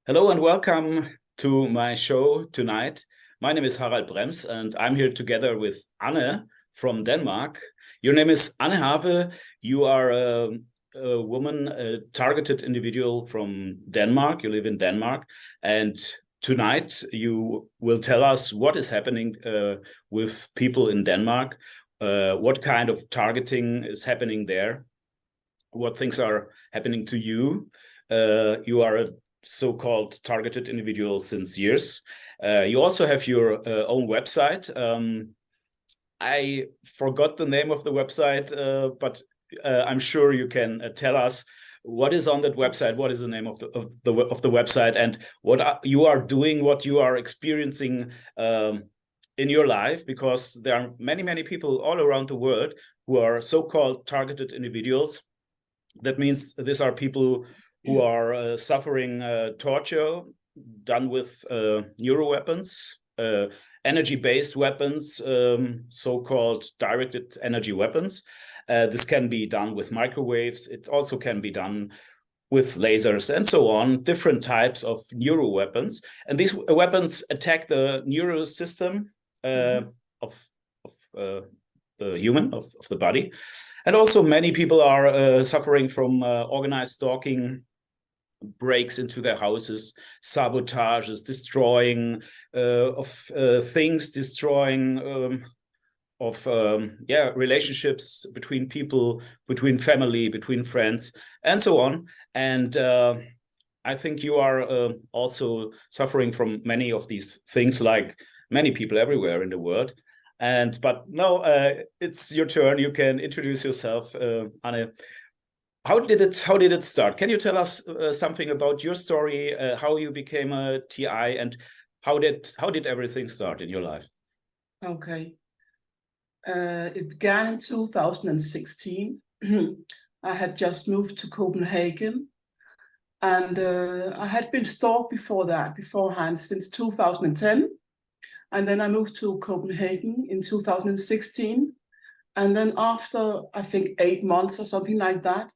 Hello and welcome to my show tonight. My name is Harald Brems and I'm here together with Anne from Denmark. Your name is Anne Have. You are a woman, a targeted individual from Denmark. You live in Denmark. And tonight you will tell us what is happening with people in Denmark, what kind of targeting is happening there, what things are happening to you. You are a so-called targeted individual since years. You also have your own website. I forgot the name of the website, but I'm sure you can tell us what is on that website, what is the name of the website, and what you are doing, what you are experiencing in your life, because there are many people all around the world who are so-called targeted individuals. That means these are people who are suffering torture done with neuroweapons, energy-based weapons, so-called directed energy weapons. This can be done with microwaves. It also can be done with lasers and so on, different types of neuroweapons. And these weapons attack the neural system of the human, of the body. And also many people are suffering from organized stalking, breaks into their houses, sabotages, destroying of things, destroying of relationships between people, between family, between friends, and so on. And I think you are also suffering from many of these things, like many people everywhere in the world. But now it's your turn. You can introduce yourself, Anne. How did it start? Can you tell us something about your story, how you became a TI, and how did everything start in your life? Okay. It began in 2016. I had just moved to Copenhagen, and I had been stalked beforehand since 2010. And then I moved to Copenhagen in 2016. And then after, I think, 8 months or something like that,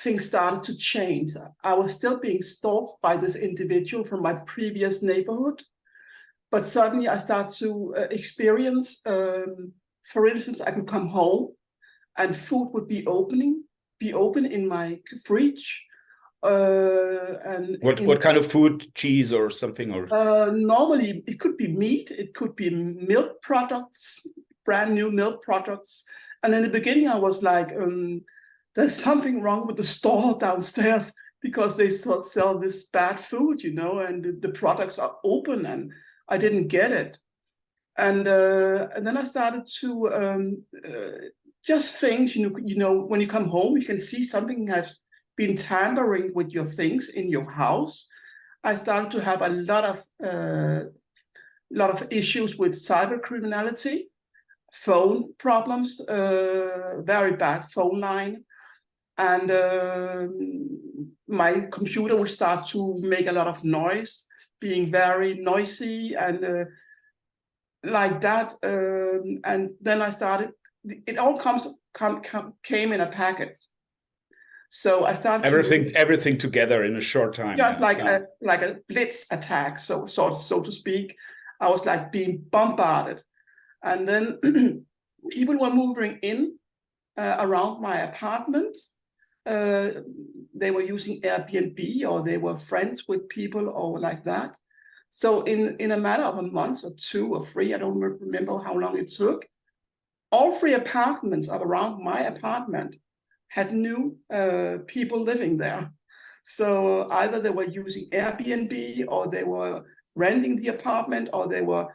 things started to change. I was still being stalked by this individual from my previous neighborhood, but suddenly I started to experience, for instance, I could come home and food would be open in my fridge. And what kind of food? Cheese or something? Or normally it could be meat, it could be milk products, brand new milk products. And in the beginning I was like, there's something wrong with the store downstairs because they sell this bad food, and the products are open, and I didn't get it. And then I started to just think, when you come home, you can see something has been tampering with your things in your house. I started to have a lot of issues with cyber criminality, phone problems, very bad phone line. And my computer would start to make a lot of noise, being very noisy and like that. And then I started, it all came in a packet. So I started everything together in a short time. Just like a blitz attack, so to speak. I was like being bombarded. And then people were moving in around my apartment. They were using Airbnb, or they were friends with people or like that. So in a matter of a month or 2 or 3, I don't remember how long it took, all 3 apartments around my apartment had new people living there. So either they were using Airbnb, or they were renting the apartment, or they were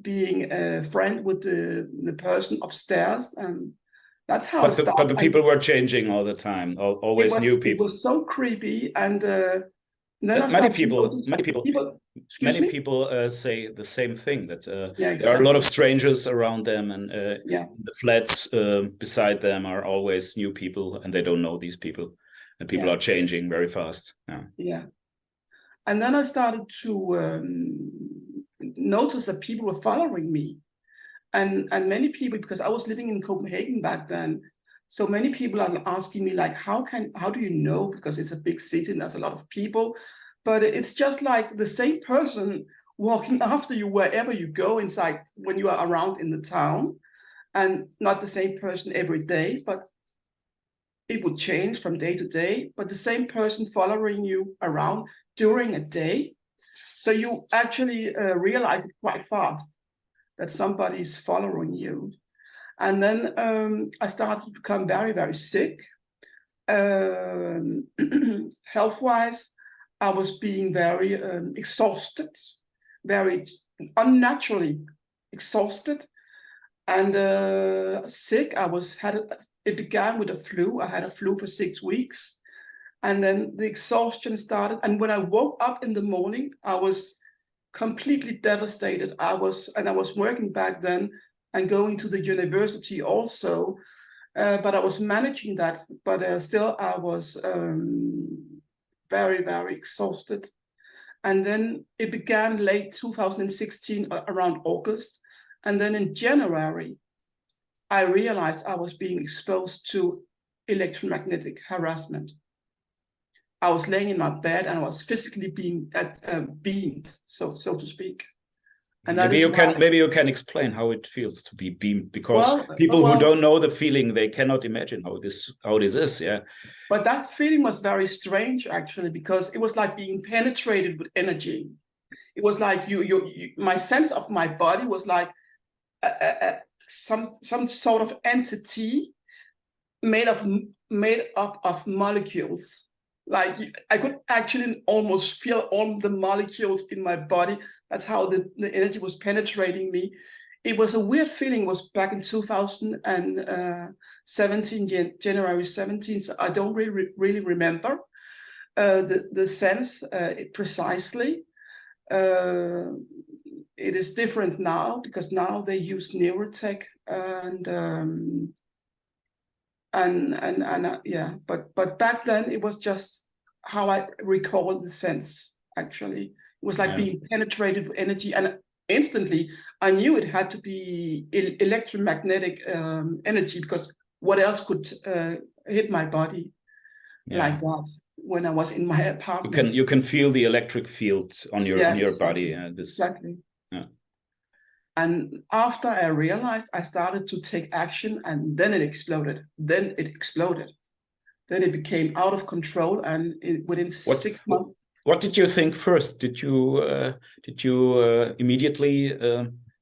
being a friend with the person upstairs. And that's how it started. But the people were changing all the time, always new people. It was so creepy. And then many people say the same thing, that exactly. There are a lot of strangers around them, and the flats beside them are always new people, and they don't know these people, and people are changing very fast. Yeah. And then I started to notice that people were following me, and many people, because I was living in Copenhagen back then. So many people are asking me, like, how do you know? Because it's a big city and there's a lot of people. but it's just like the same person walking after you wherever you go inside when you are around in the town, and not the same person every day, but it would change from day to day, but the same person following you around during a day. So you actually realize it quite fast that somebody is following you. And then I started to become very, very sick. Health-wise, I was being very exhausted, very unnaturally exhausted, and sick. It began with a flu. I had a flu for 6 weeks, and then the exhaustion started. And when I woke up in the morning, I was completely devastated. I was working back then and going to the university also, but I was managing that. But still, I was very, very exhausted. And then it began late 2016, around August. And then in January, I realized I was being exposed to electromagnetic harassment. I was laying in my bed and I was physically being beamed, so to speak. And maybe you can explain how it feels to be beamed, because people who don't know the feeling, they cannot imagine how this is. Yeah. But that feeling was very strange, actually, because it was like being penetrated with energy. It was like my sense of my body was like some sort of entity made up of molecules. Like I could actually almost feel all the molecules in my body. That's how the energy was penetrating me. It was a weird feeling. It was back in 2017, January 17th. So I don't really remember the sense precisely. It is different now because now they use neurotech yeah, but back then it was just how I recall the sense. Actually, it was like being penetrated with energy, and instantly I knew it had to be electromagnetic energy, because what else could hit my body like that when I was in my apartment? You can feel the electric field on your body. Exactly. Yeah. And after I realized, I started to take action, and then it exploded. Then it became out of control, and within 6 months. What did you think first? Did you immediately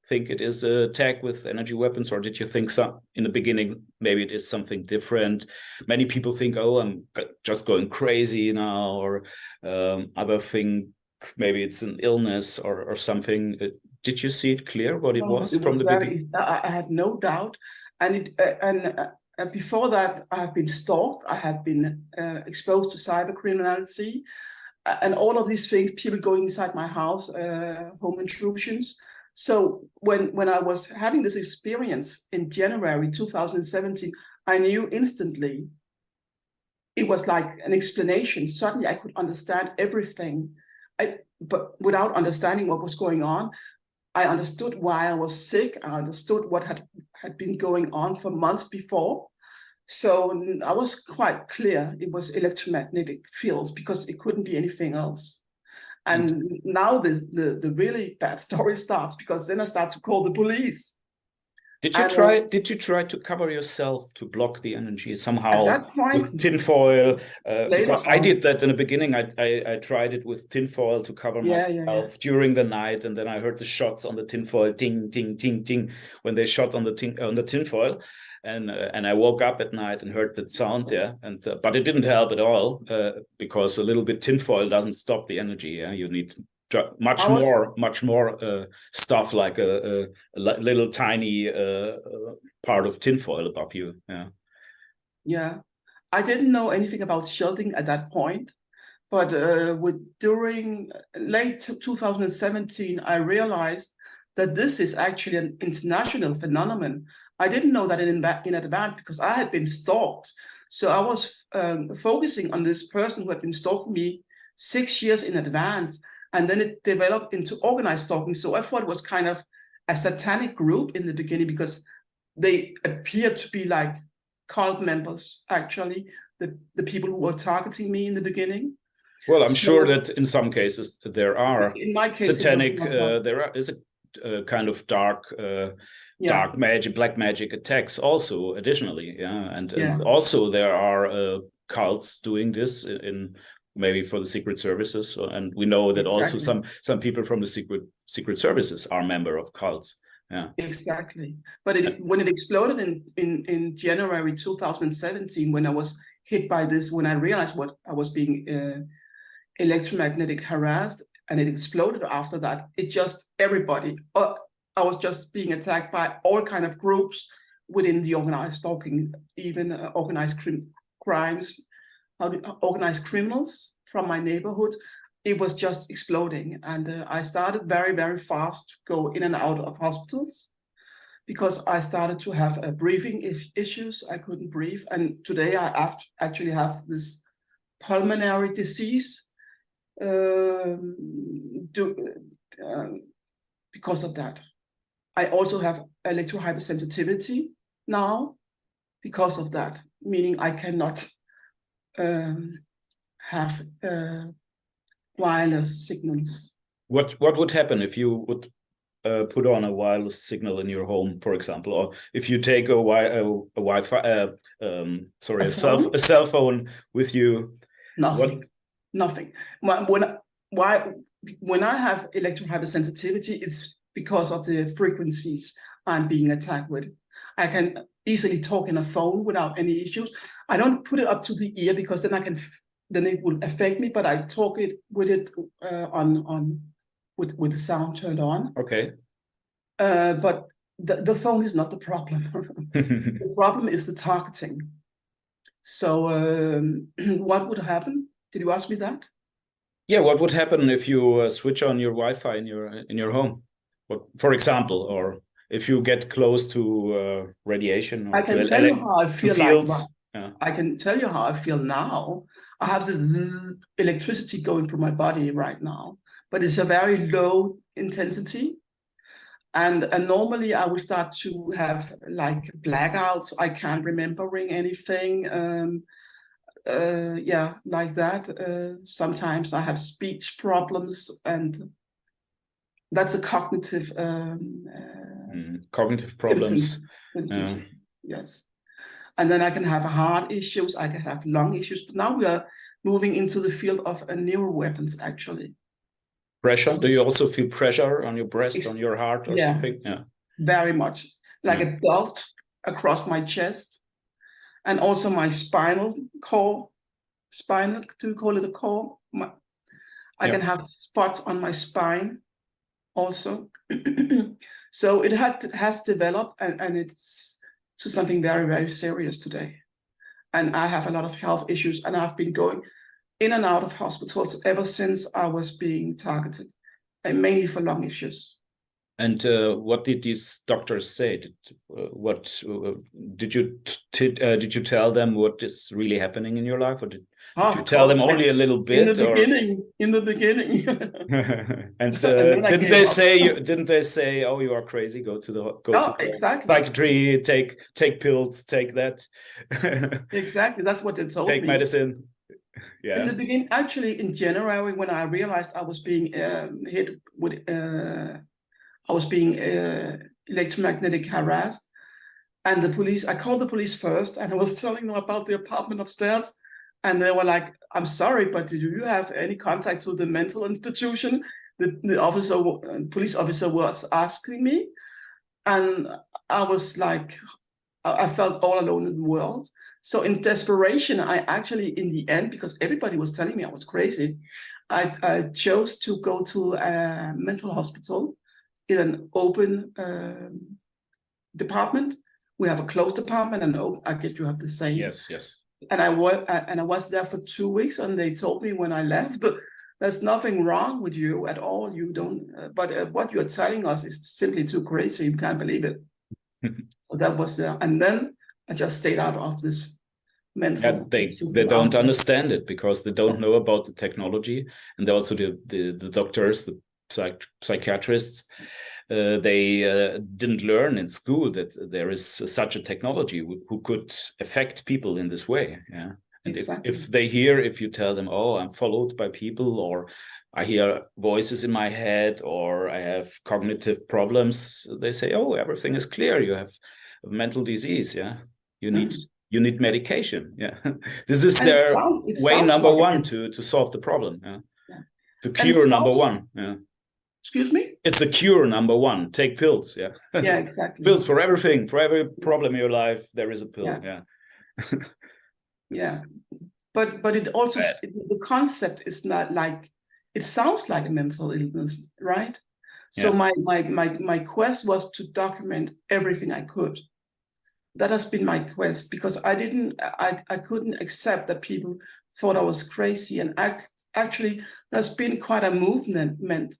think it is an attack with energy weapons, or did you think in the beginning maybe it is something different? Many people think, oh, I'm just going crazy now, or other thing, maybe it's an illness or something. Did you see it clear what it was from the beginning? I had no doubt, and before that, I have been stalked. I have been exposed to cybercriminality, and all of these things. People going inside my house, home intrusions. So when I was having this experience in January 2017, I knew instantly. It was like an explanation. Suddenly, I could understand everything, but without understanding what was going on. I understood why I was sick. I understood what had been going on for months before. So I was quite clear it was electromagnetic fields, because it couldn't be anything else. And now the really bad story starts, because then I start to call the police. Did you try to cover yourself to block the energy somehow at that point, with tinfoil? Because I did that in the beginning. I tried it with tinfoil to cover myself during the night, and then I heard the shots on the tinfoil, ting ting ting ting, when they shot on the tinfoil, and I woke up at night and heard that sound. But it didn't help at all, because a little bit tinfoil doesn't stop the energy. You need much more stuff, like a little tiny part of tinfoil above you. I didn't know anything about shielding at that point, but during late 2017, I realized that this is actually an international phenomenon. I didn't know that in advance, because I had been stalked. So I was focusing on this person who had been stalking me 6 years in advance. And then it developed into organized stalking. So I thought it was kind of a satanic group in the beginning, because they appeared to be like cult members, actually, the people who were targeting me in the beginning. Well, I'm So sure that in some cases there are in my case, satanic, it was is a kind of dark, yeah, dark magic, black magic attacks also additionally, yeah, and yeah, also there are cults doing this in maybe for the secret services, and we know that also exactly. some people from the secret services are member of cults, yeah. Exactly. But when it exploded in January 2017, when I was hit by this, when I realized what I was being electromagnetic harassed, and it exploded after that, it just everybody, I was just being attacked by all kind of groups within the organized stalking, even organized crimes, organized criminals from my neighborhood. It was just exploding, and I started very, very fast to go in and out of hospitals because I started to have breathing issues. I couldn't breathe, and today I actually have this pulmonary disease do, because of that. I also have electrohypersensitivity now because of that, meaning I cannot have wireless signals. What would happen if you would put on a wireless signal in your home, for example, or if you take a Wi-Fi, sorry, a cell phone with you? Nothing, What? nothing. When I have electrohypersensitivity, it's because of the frequencies I'm being attacked with. I can easily talk in a phone without any issues. I don't put it up to the ear because then it will affect me. But I talk it with it with the sound turned on. Okay. But the phone is not the problem. The problem is the targeting. So what would happen? Did you ask me that? Yeah, what would happen if you switch on your Wi-Fi in your home? What, for example, or if you get close to radiation or I can tell you how I to feel like. fields? Yeah. I can tell you how I feel now. I have this electricity going through my body right now, but it's a very low intensity. And normally I will start to have like blackouts. I can't remembering anything. Yeah, like that. Sometimes I have speech problems, and that's a cognitive Cognitive problems. symptoms. Yes. And then I can have heart issues, I can have lung issues. But now we are moving into the field of neural weapons, actually. Pressure? So, Do you also feel pressure on your breast, on your heart, or yeah, something? Yeah. very much. Like Yeah. a belt across my chest, and also my spinal cord. Spinal, do you call it a core? I can have spots on my spine also. So it has developed, and it's to something very, very serious today. And I have a lot of health issues, and I've been going in and out of hospitals ever since I was being targeted, and mainly for lung issues. And what did these doctors say? Did you tell them what is really happening in your life, or did you Of tell course, them only a little in the bit, or? beginning, And and then I gave up. didn't they say, "Oh, you are crazy. Go to Oh, the exactly, psychiatry. Take pills. Take that. exactly. That's what they told Take me. medicine." In Yeah. the beginning, actually, in January, when I realized I was being hit with, I was being electromagnetic harassed, and the police, I called the police first, and I was telling them about the apartment upstairs, and they were like, "I'm sorry, but do you have any contact to the mental institution?" The officer, police officer, was asking me, and I was like, I felt all alone in the world. So in desperation, I actually, in the end, because everybody was telling me I was crazy, I chose to go to a mental hospital in an open department. We have a closed department, and I guess you have the same. Yes. Yes. And I was there for 2 weeks, and they told me when I left, there's nothing wrong with you at all. You don't, but what you're telling us is simply too crazy. You can't believe it. That was, and then I just stayed out of this Yeah, mental they system don't after. understand it because they don't know about the technology, and also the doctors, the psychiatrists, they didn't learn in school that there is such a technology who could affect people in this way. Yeah, And exactly. if you tell them, oh, I'm followed by people, or I hear voices in my head, or I have cognitive problems, they say, oh, everything is clear. You have a mental disease. Yeah. You need medication. Yeah. This is And their it way sounds number like one it. to solve the problem. Yeah. Yeah. To And it cure number sounds, one. Yeah. excuse me? It's a cure number one. Take pills. Yeah. Yeah, exactly. Pills for everything, for every problem in your life, there is a pill. Yeah. Yeah. Yeah. But it also, the concept is not like, it sounds like a mental illness, right? So Yeah. my quest was to document everything I could. That has been my quest, because I couldn't accept that people thought I was crazy. And actually, there's been quite a movement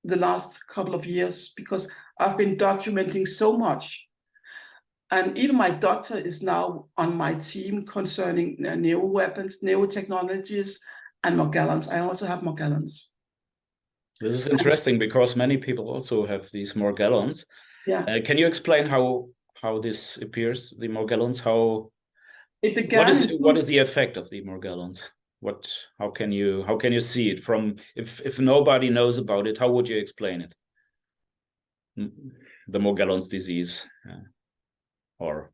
the last couple of years, because I've been documenting so much. And even my doctor is now on my team concerning neoweapons, neotechnologies, and Morgellons. I also have Morgellons. This is interesting because many people also have these Morgellons. Yeah. Can you explain how this appears, the Morgellons? It began what is the effect of the Morgellons? How can you see it from, if nobody knows about it, how would you explain it? The Morgellons disease, or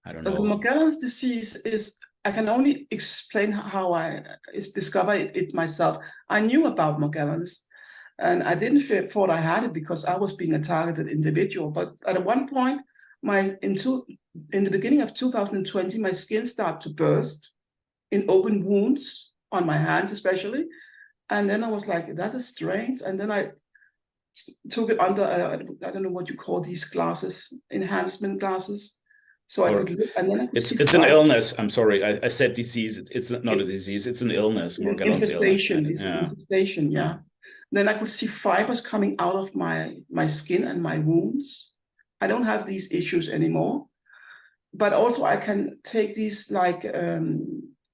I don't know. The Morgellons disease is, I can only explain how I discovered it myself. I knew about Morgellons, and I didn't thought I had it because I was being a targeted individual. But at one point, in the beginning of 2020, my skin started to burst in open wounds on my hands, especially. And then I was like, that is strange. And then I took it under, I don't know what you call these glasses, enhancement glasses. So I could look, and then I could see it's an illness. I'm sorry, I said disease. It's not a disease. It's an illness. It's an Morgellons infestation. illness. It's an infestation. Yeah. Then I could see fibers coming out of my skin and my wounds. I don't have these issues anymore, but also I can take these like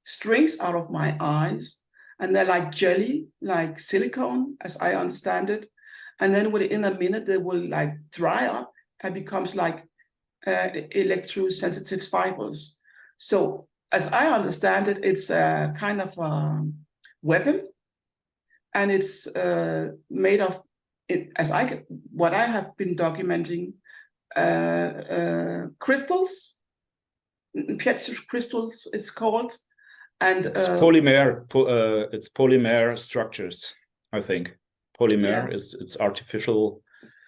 strings out of my eyes, and they're like jelly, like silicone, as I understand it. And then within a minute, they will like dry up and becomes like electrosensitive fibers. So as I understand it, it's a kind of a weapon, and it's made of it, what I have been documenting, crystals, piezo crystals, it's called, and it's polymer. It's polymer structures. I think polymer is it's artificial.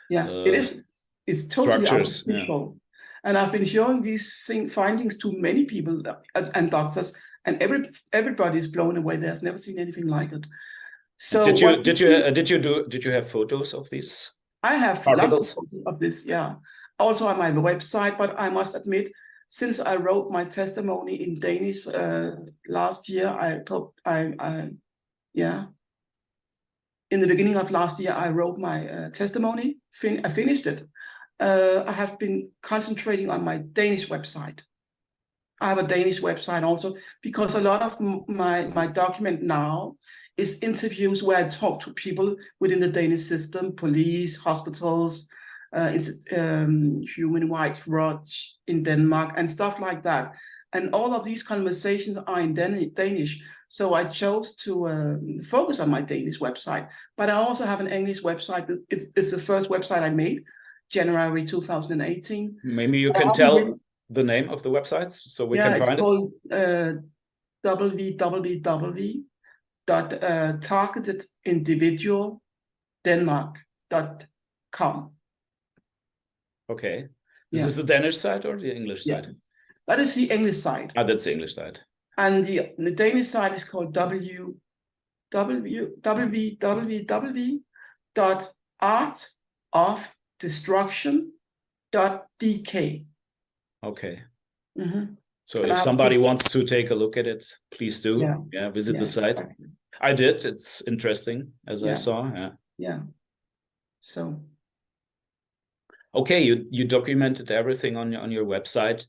Yeah, it is. It's totally structures, artificial. And I've been showing these findings to many people and doctors, and everybody is blown away. They have never seen anything like it. So did you have photos of these? I have articles? lots of this, yeah. Also on my website, but I must admit, since I wrote my testimony in Danish last year, in the beginning of last year, I wrote my testimony. I finished it. I have been concentrating on my Danish website. I have a Danish website also, because a lot of my document now is interviews where I talk to people within the Danish system, police, hospitals, human rights watch in Denmark, and stuff like that. And all of these conversations are in Danish. So I chose to focus on my Danish website. But I also have an English website. It's the first website I made, January 2018. Maybe you can tell the name of the websites so we can find it. Yeah, it's called www.targetedindividualdenmark.com. Okay. This is the Danish side or the English side? That is the English side. Ah, that's the English side. And the Danish side is called www.artofdestruction.dk. Okay. So if somebody wants to take a look at it, please do. Yeah, visit the site. Exactly. I did. It's interesting, as I saw. Yeah. So. Okay, you documented everything on your website.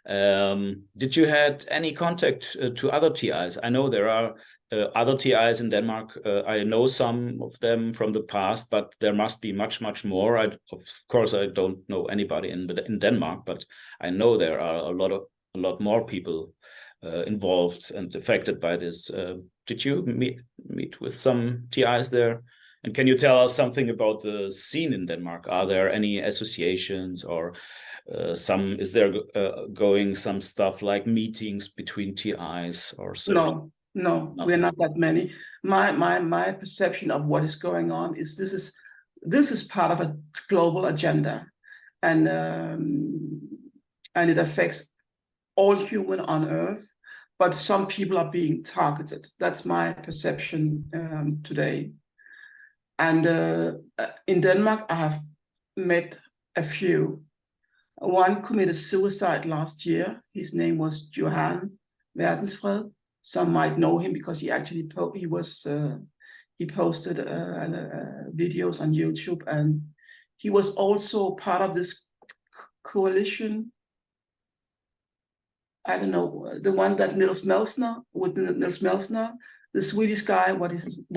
Did you had any contact to other TIs? I know there are other TIs in Denmark. I know some of them from the past, but there must be much more. Of course, I don't know anybody in Denmark, but I know there are a lot more people involved and affected by this. Did you meet with some TIs there? And can you tell us something about the scene in Denmark? Are there any associations or is there going some stuff like meetings between TIs or so? No, no, we're not that many. My perception of what is going on is this is part of a global agenda, and it affects all human on Earth, but some people are being targeted. That's my perception today. And in Denmark, I have met a few. One committed suicide last year. His name was Johan Verdensfred. Some might know him because he actually he posted videos on YouTube, and he was also part of this coalition. I don't know, the one that Nils Melzner, the Swedish guy. What is his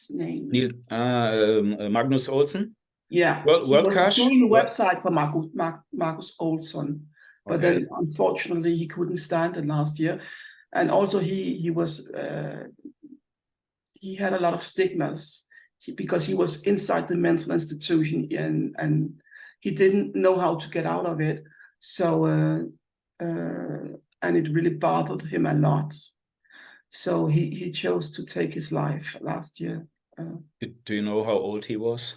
name? Magnus Olsen. Yeah, he was doing the website for Marcus Olsen, but then unfortunately he couldn't stand it last year, and also he had a lot of stigmas because he was inside the mental institution and he didn't know how to get out of it. So and it really bothered him a lot. So he chose to take his life last year. Do you know how old he was?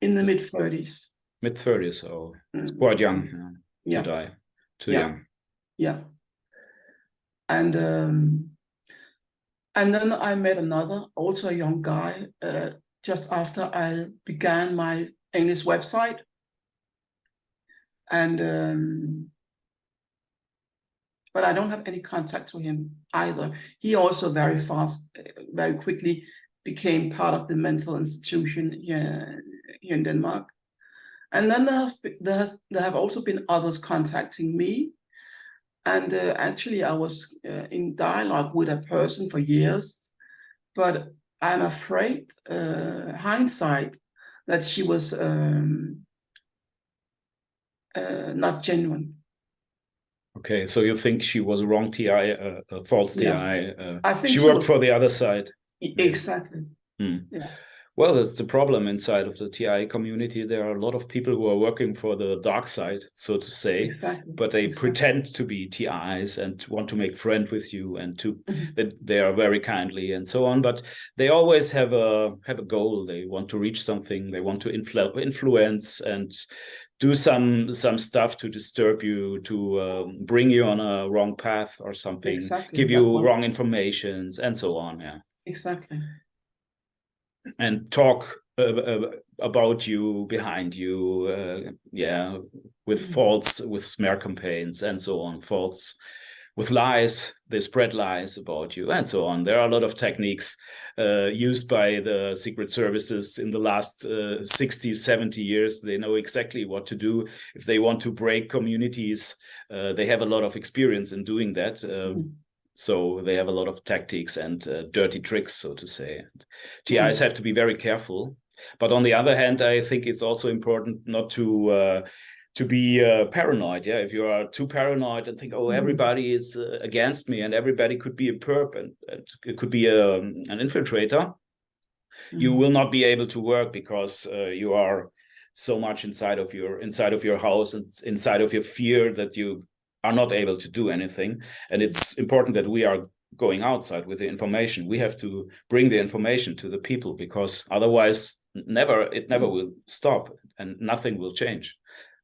In the mid-30s. Mid-30s, oh, it's quite young to die. Too young. Yeah. And then I met another, also a young guy, just after I began my English website. And but I don't have any contact to him either. He also very quickly became part of the mental institution here in Denmark. And then there have also been others contacting me. And actually I was in dialogue with a person for years, but I'm afraid, hindsight, that she was not genuine. Okay, so you think she was a wrong TI, a false TI? I think she worked for the other side. Exactly. Yeah. Well, that's the problem inside of the TI community. There are a lot of people who are working for the dark side, so to say, but they pretend to be TIs and want to make friends with you and that they are very kindly and so on. But they always have a goal. They want to reach something. They want to influence and do some stuff to disturb you, to bring you on a wrong path or something, give you wrong informations and so on. Yeah. Exactly. And talk about you, behind you, with smear campaigns and so on, with lies. They spread lies about you and so on. There are a lot of techniques used by the secret services in the last 60, 70 years. They know exactly what to do. If they want to break communities, they have a lot of experience in doing that. So they have a lot of tactics and dirty tricks, so to say. TIs have to be very careful. But on the other hand, I think it's also important not to be paranoid. Yeah, if you are too paranoid and think, oh, everybody is against me and everybody could be a perp and it could be an infiltrator, you will not be able to work because you are so much inside of your house and inside of your fear that you are not able to do anything. And it's important that we are going outside with the information. We have to bring the information to the people, because otherwise it never will stop and nothing will change.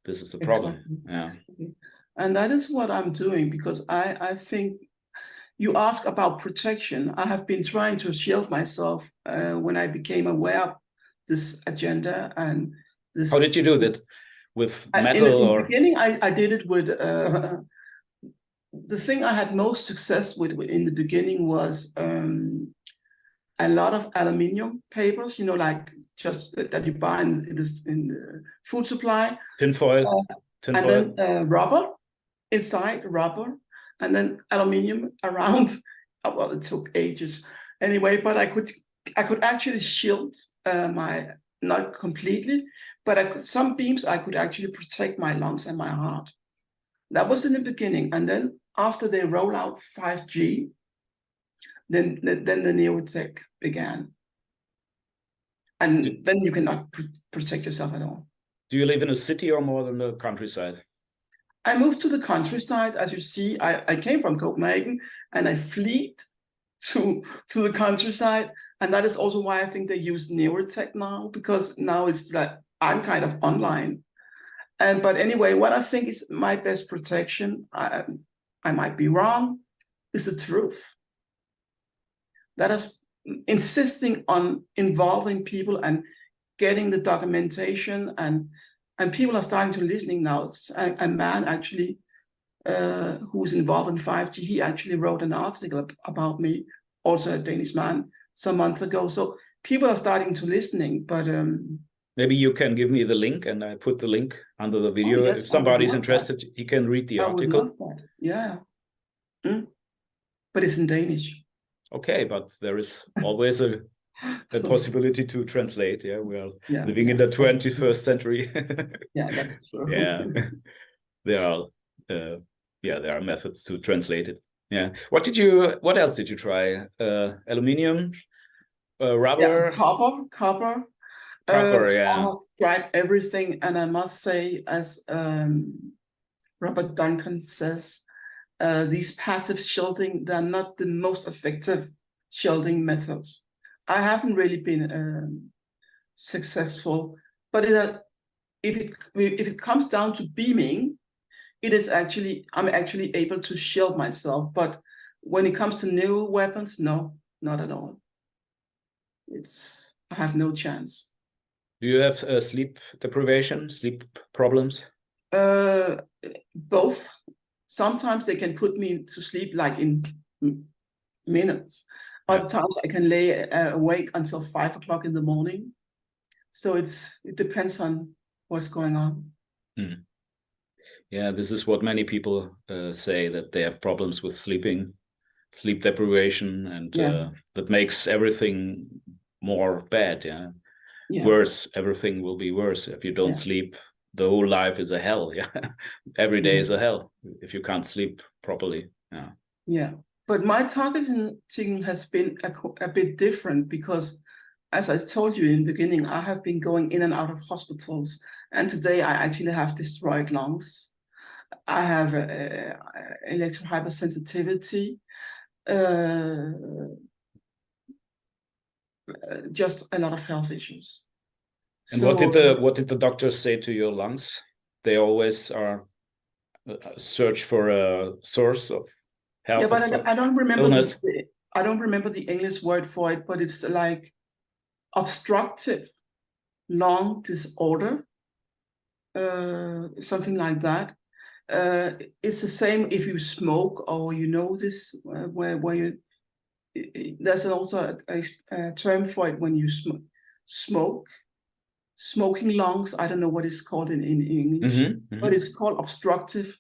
This is the problem. Yeah. And that is what I'm doing, because I think you ask about protection. I have been trying to shield myself when I became aware of this agenda and this. How did you do that? With metal? In the beginning, I did it with the thing I had most success with in the beginning was a lot of aluminium papers, like just that you buy in the food supply. Tinfoil. And then rubber, inside rubber, and then aluminium around. Well, it took ages anyway, but I could actually shield not completely, but some beams I could actually protect my lungs and my heart. That was in the beginning. And then after they roll out 5G, then the neurotech began. And then you cannot protect yourself at all. Do you live in a city or more than the countryside? I moved to the countryside. As you see, I came from Copenhagen and I fled to the countryside. And that is also why I think they use neurotech now, because now it's like I'm kind of online. But anyway, what I think is my best protection, I might be wrong, is the truth. That is insisting on involving people and getting the documentation, and people are starting to listening now. A man actually who's involved in 5G, he actually wrote an article about me, also a Danish man, some months ago. So people are starting to listening, but maybe you can give me the link, and I put the link under the video. yes, if somebody's interested, he can read the article. I would love that. Yeah. But it's in Danish. Okay, but there is always a possibility to translate. Yeah, we are living in the 21st century. Yeah, that's true. Yeah, there are methods to translate it. Yeah. What else did you try? Aluminium, rubber, copper. Yeah. I have tried everything, and I must say, as Robert Duncan says, these passive shielding, they're not the most effective shielding methods. I haven't really been successful, but if it comes down to beaming, I'm actually able to shield myself. But when it comes to new weapons, no, not at all. I have no chance. Do you have sleep deprivation, sleep problems? Both. Sometimes they can put me to sleep like in minutes. Other times I can lay awake until 5 o'clock in the morning. So it depends on what's going on. Yeah, this is what many people say, that they have problems with sleep deprivation, and that makes everything more bad. Worse. Everything will be worse if you don't sleep. The whole life is a hell. Every day is a hell if you can't sleep properly. But my targeting has been a bit different, because as I told you in the beginning, I have been going in and out of hospitals, and today I actually have destroyed lungs. I have electrohypersensitivity, just a lot of health issues. And what did the doctors say to your lungs? They always are search for a source of help. Yeah, but I don't remember illness. I don't remember the English word for it, but it's like obstructive lung disorder, something like that. It's the same if you smoke, or this where you. There's also a term for it when you smoke. Smoking lungs. I don't know what it's called in English, but it's called destructive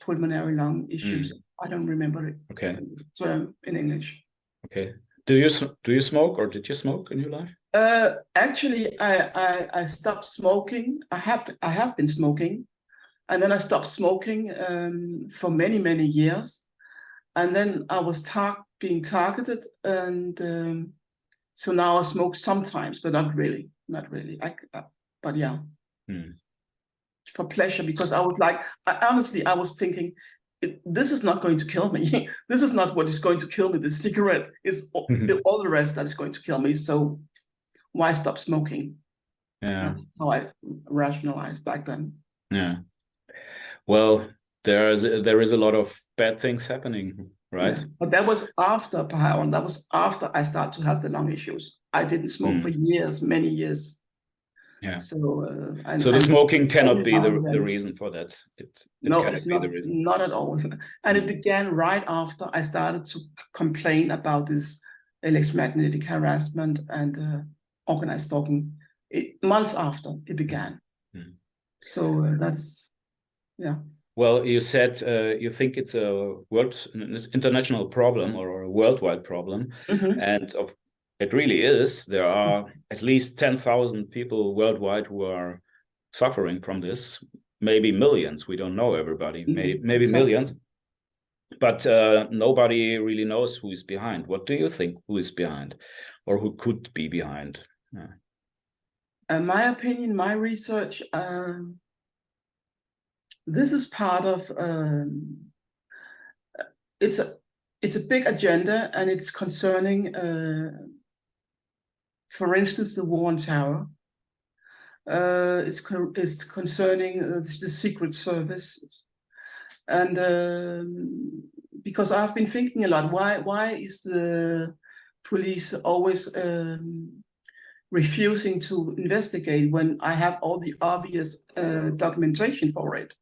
pulmonary lung issues. I don't remember it. Okay. Term in English. Okay. Do you smoke, or did you smoke in your life? Actually, I stopped smoking. I have been smoking, and then I stopped smoking for many years, and then I was being targeted, and so now I smoke sometimes, but not really. But yeah, for pleasure, because I was like, honestly, I was thinking, this is not going to kill me. This is not what is going to kill me. The cigarette is all the rest that is going to kill me. So why stop smoking? Yeah, that's how I rationalized back then. Yeah. Well, there is a lot of bad things happening, right? Yeah. But that was after Harald. That was after I started to have the lung issues. I didn't smoke for years, many years. Yeah. So the smoking cannot be the reason for that. No, it's not at all. And it began right after I started to complain about this electromagnetic harassment and organized stalking. Months after it began. So that's Well, you said you think it's an international problem, or a worldwide problem, and it really is. There are at least 10,000 people worldwide who are suffering from this. maybe millions. We don't know everybody, maybe Exactly. millions, but nobody really knows who is behind. What do you think? Who is behind, or who could be behind? Yeah. In my opinion, my research, this is part of it's a big agenda, and it's concerning, for instance, the war on terror. It's concerning the Secret Service, and because I've been thinking a lot, why is the police always refusing to investigate when I have all the obvious documentation for it?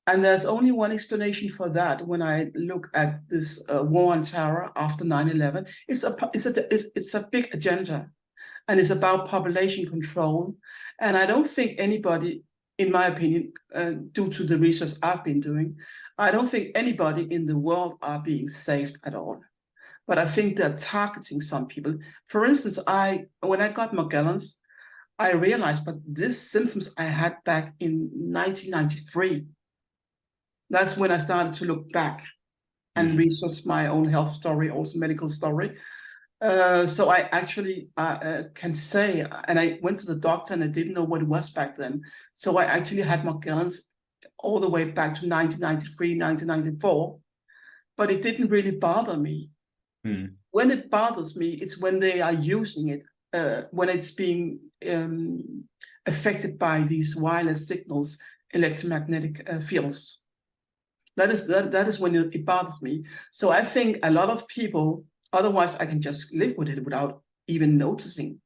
And there's only one explanation for that. When I look at this war on terror after 9/11, it's a big agenda, and it's about population control. And I don't think anybody, in my opinion, due to the research I've been doing, I don't think anybody in the world are being saved at all. But I think they're targeting some people. For instance, when I got Magellan's, I realized, but these symptoms I had back in 1993. That's when I started to look back and research my own health story, also medical story. So I actually can say, and I went to the doctor and I didn't know what it was back then. So I actually had Magellan's all the way back to 1993, 1994, but it didn't really bother me. When it bothers me, it's when they are using it, when it's being affected by these wireless signals, electromagnetic fields. That is when it bothers me. So I think a lot of people, otherwise I can just live with it without even noticing.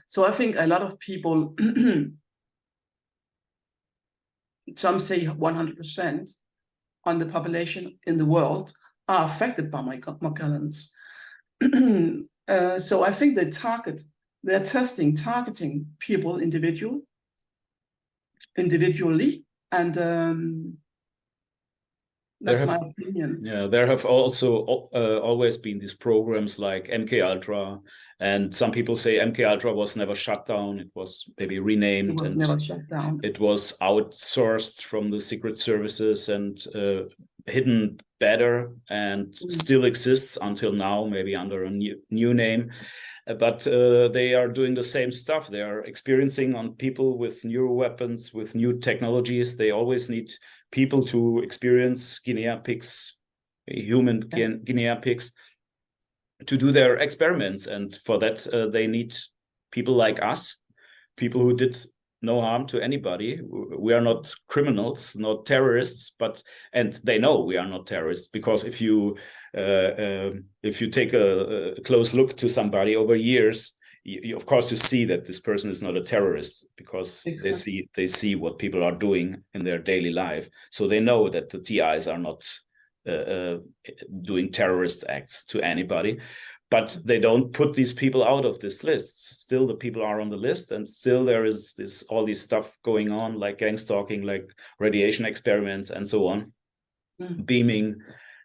So I think a lot of people, some say 100% on the population in the world are affected by Magellan's. So I think they're targeting people individually, and that's my opinion. Yeah, there have also always been these programs like MK Ultra, and some people say MK Ultra was never shut down. It was maybe renamed. It was never shut down. It was outsourced from the secret services and hidden better, and still exists until now, maybe under a new name. But they are doing the same stuff. They are experiencing on people with new weapons, with new technologies. They always need people to experience guinea pigs, human guinea pigs, to do their experiments. And for that, they need people like us, people who did no harm to anybody. We are not criminals, not terrorists, and they know we are not terrorists, because if you take a close look to somebody over years, of course you see that this person is not a terrorist, because they see what people are doing in their daily life. So they know that the TIs are not doing terrorist acts to anybody. But they don't put these people out of this list. Still, the people are on the list, and still there is all this stuff going on, like gang stalking, like radiation experiments, and so on, beaming,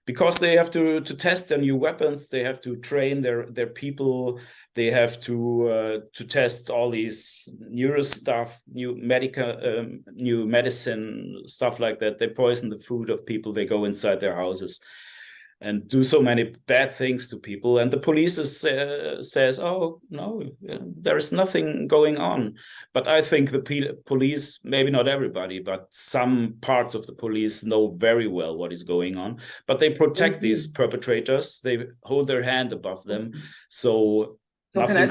because they have to test their new weapons. They have to train their people. They have to test all these neuro stuff, new medicine stuff like that. They poison the food of people. They go inside their houses and do so many bad things to people. And the police says, oh, no, there is nothing going on. But I think the police, maybe not everybody, but some parts of the police know very well what is going on. But they protect these perpetrators. They hold their hand above them. So can I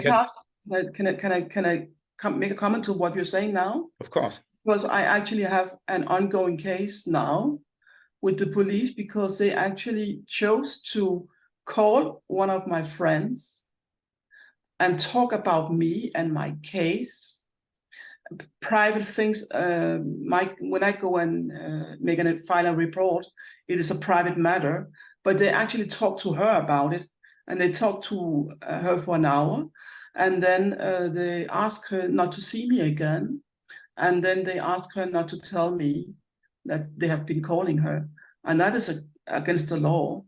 make a comment to what you're saying now? Of course. Because I actually have an ongoing case now with the police, because they actually chose to call one of my friends and talk about me and my case, private things. When I go and file a report, it is a private matter, but they actually talk to her about it, and they talk to her for an hour, and then they ask her not to see me again, and then they ask her not to tell me that they have been calling her, and that is against the law.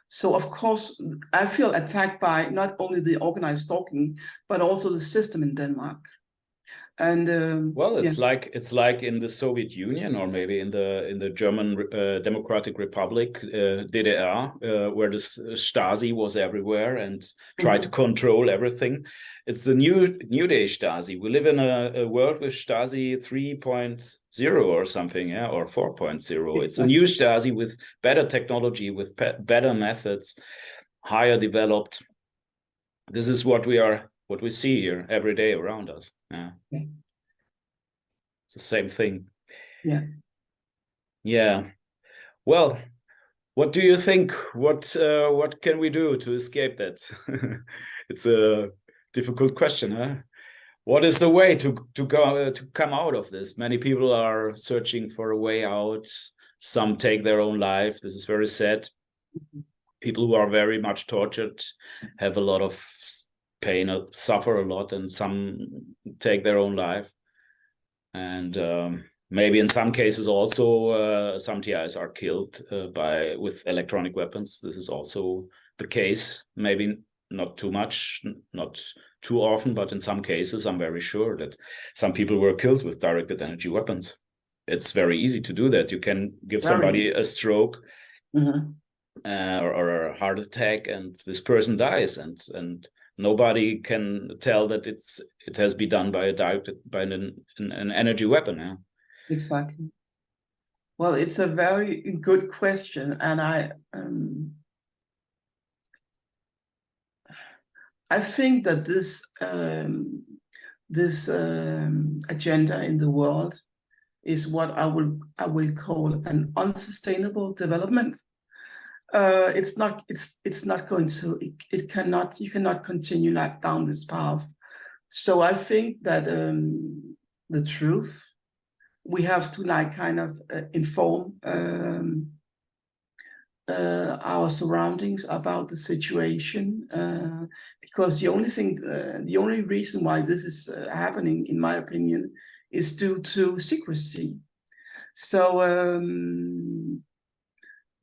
So of course, I feel attacked by not only the organized stalking, but also the system in Denmark. And well, yeah. it's like in the Soviet Union, or maybe in the German Democratic Republic, DDR, where the Stasi was everywhere and tried to control everything. It's the new day Stasi. We live in a world with Stasi 3.0 or something, yeah, or 4.0. It's a new Stasi with better technology, with better methods, higher developed. This is what we see here every day around us. Yeah. It's the same thing. Yeah. Yeah. Well, what do you think? What can we do to escape that? It's a difficult question, huh? What is the way to come out of this? Many people are searching for a way out. Some take their own life. This is very sad. People who are very much tortured have a lot of pain, suffer a lot, and some take their own life. And maybe in some cases also some TIs are killed with electronic weapons. This is also the case. Maybe not too much, not too often, but in some cases, I'm very sure that some people were killed with directed energy weapons. It's very easy to do that. You can give somebody a stroke or a heart attack, and this person dies, and nobody can tell that it has been done by an energy weapon. Yeah. Exactly. Well, it's a very good question, and I think that this agenda in the world is what I will call an unsustainable development. It's not going to, you cannot continue like down this path. So I think that the truth, we have to like kind of inform our surroundings about the situation, because the only reason why this is happening, in my opinion, is due to secrecy. So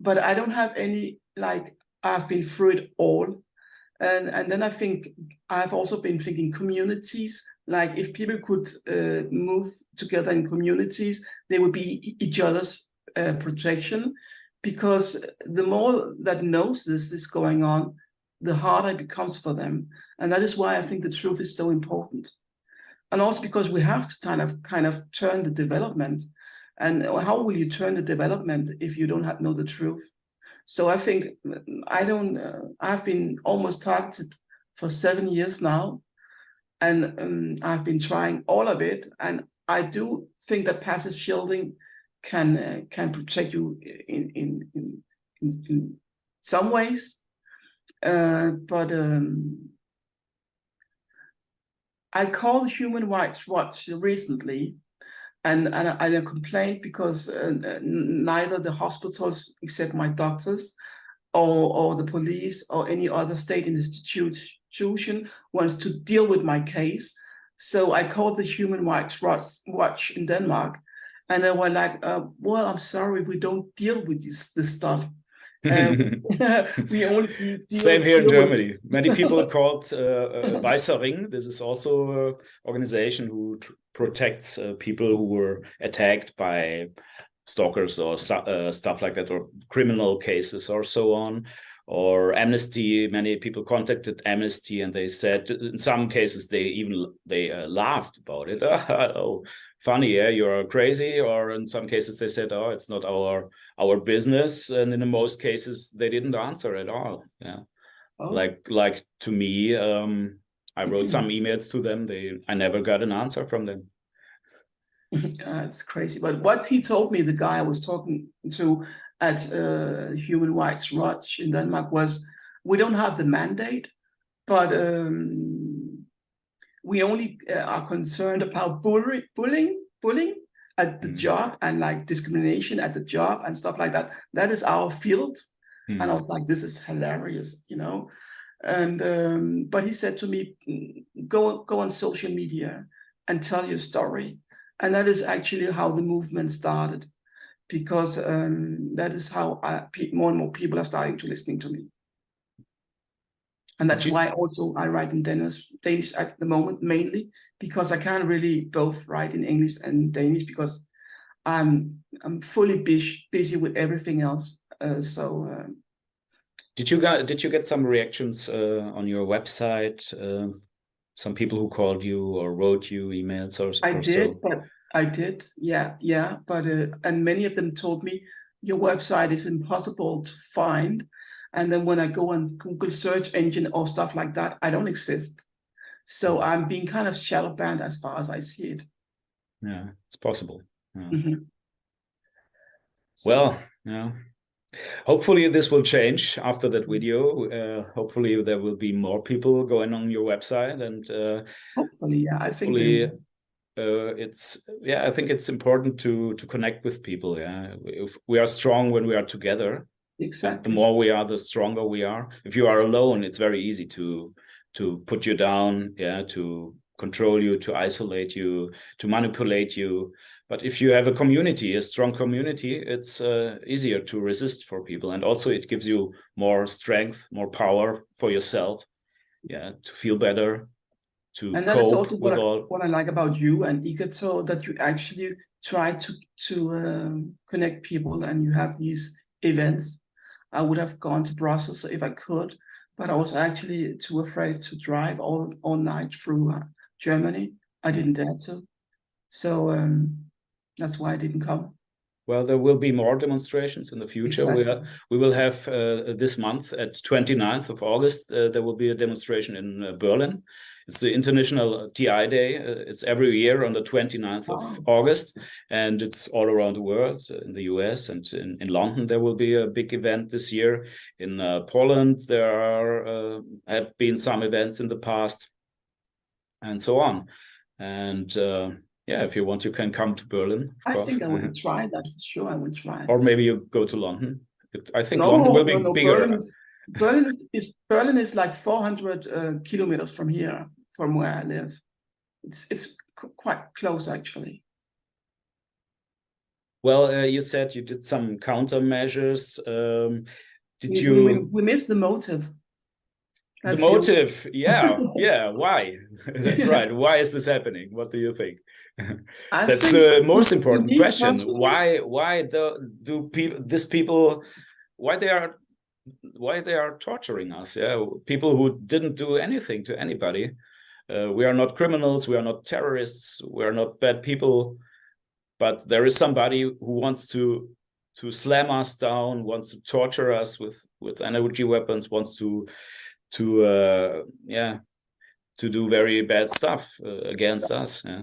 but I don't have any, like, I've been through it all. And then I think I've also been thinking communities, like if people could move together in communities, they would be each other's protection, because the more that knows this is going on, the harder it becomes for them. And that is why I think the truth is so important. And also because we have to kind of turn the development. And how will you turn the development if you don't know the truth? So I think I've been almost targeted for 7 years now, and I've been trying all of it. And I do think that passive shielding can protect you in some ways, but I called Human Rights Watch recently, and I complained because neither the hospitals, except my doctors, or the police or any other state institution wants to deal with my case. So I called the Human Rights Watch in Denmark, and they were like, well, I'm sorry, we don't deal with this stuff. We only Same here in Germany. Many people called Weißer Ring. This is also an organization who protects people who were attacked by stalkers or stuff like that, or criminal cases or so on. Or Amnesty. Many people contacted Amnesty, and they said in some cases they laughed about it. Oh, funny, yeah, you're crazy. Or in some cases they said, oh, it's not our business. And in most cases they didn't answer at all. Yeah. Oh. Like to me, I wrote some emails to them. I never got an answer from them. It's crazy. But what he told me, the guy I was talking to at Human Rights Watch in Denmark, was, we don't have the mandate, but we only are concerned about bullying at the job, and like discrimination at the job and stuff like that. That is our field. And I was like, this is hilarious, you know. And but he said to me, go on social media and tell your story. And that is actually how the movement started, because that is how more and more people are starting to listening to me. And that's why also I write in Danish at the moment, mainly because I can't really both write in English and Danish because I'm fully busy with everything else. Did you get some reactions on your website? Some people who called you or wrote you emails or so? But I did, yeah. But and many of them told me your website is impossible to find. And then when I go on Google search engine or stuff like that, I don't exist. So I'm being kind of shadow banned as far as I see it. Yeah, it's possible. Yeah. Mm-hmm. Well, yeah. Hopefully this will change after that video. Hopefully there will be more people going on your website, and hopefully, yeah, I think I think it's important to connect with people. Yeah, if we are strong when we are together. Exactly. The more we are, the stronger we are. If you are alone, it's very easy to put you down. Yeah, to control you, to isolate you, to manipulate you. But if you have a community, a strong community, it's easier to resist for people, and also it gives you more strength, more power for yourself. Yeah, to feel better, to and that is cope also with all. what I like about you and Igato, that you actually try to connect people, and you have these events. I would have gone to Brussels if I could, but I was actually too afraid to drive all night through Germany. I didn't dare to, so that's why I didn't come. Well, there will be more demonstrations in the future. Exactly. We will have this month at 29th of August, there will be a demonstration in Berlin. It's the International TI Day. It's every year on the 29th of August, and it's all around the world, in the US and in London. There will be a big event this year. In Poland, there have been some events in the past, and so on. And yeah, if you want, you can come to Berlin, of course. I think I would try that for sure. I would try. Or maybe you go to London. I think London will be bigger. Berlin is like 400 kilometers from here, from where I live. It's quite close, actually. Well, you said you did some countermeasures. We missed the motive. The motive, yeah. Why? That's right. Why is this happening? What do you think? That's the most important question. Why do people why they are torturing us? Yeah, people who didn't do anything to anybody. We are not criminals. We are not terrorists. We are not bad people. But there is somebody who wants to slam us down, wants to torture us with energy weapons, wants to do very bad stuff against us. Yeah.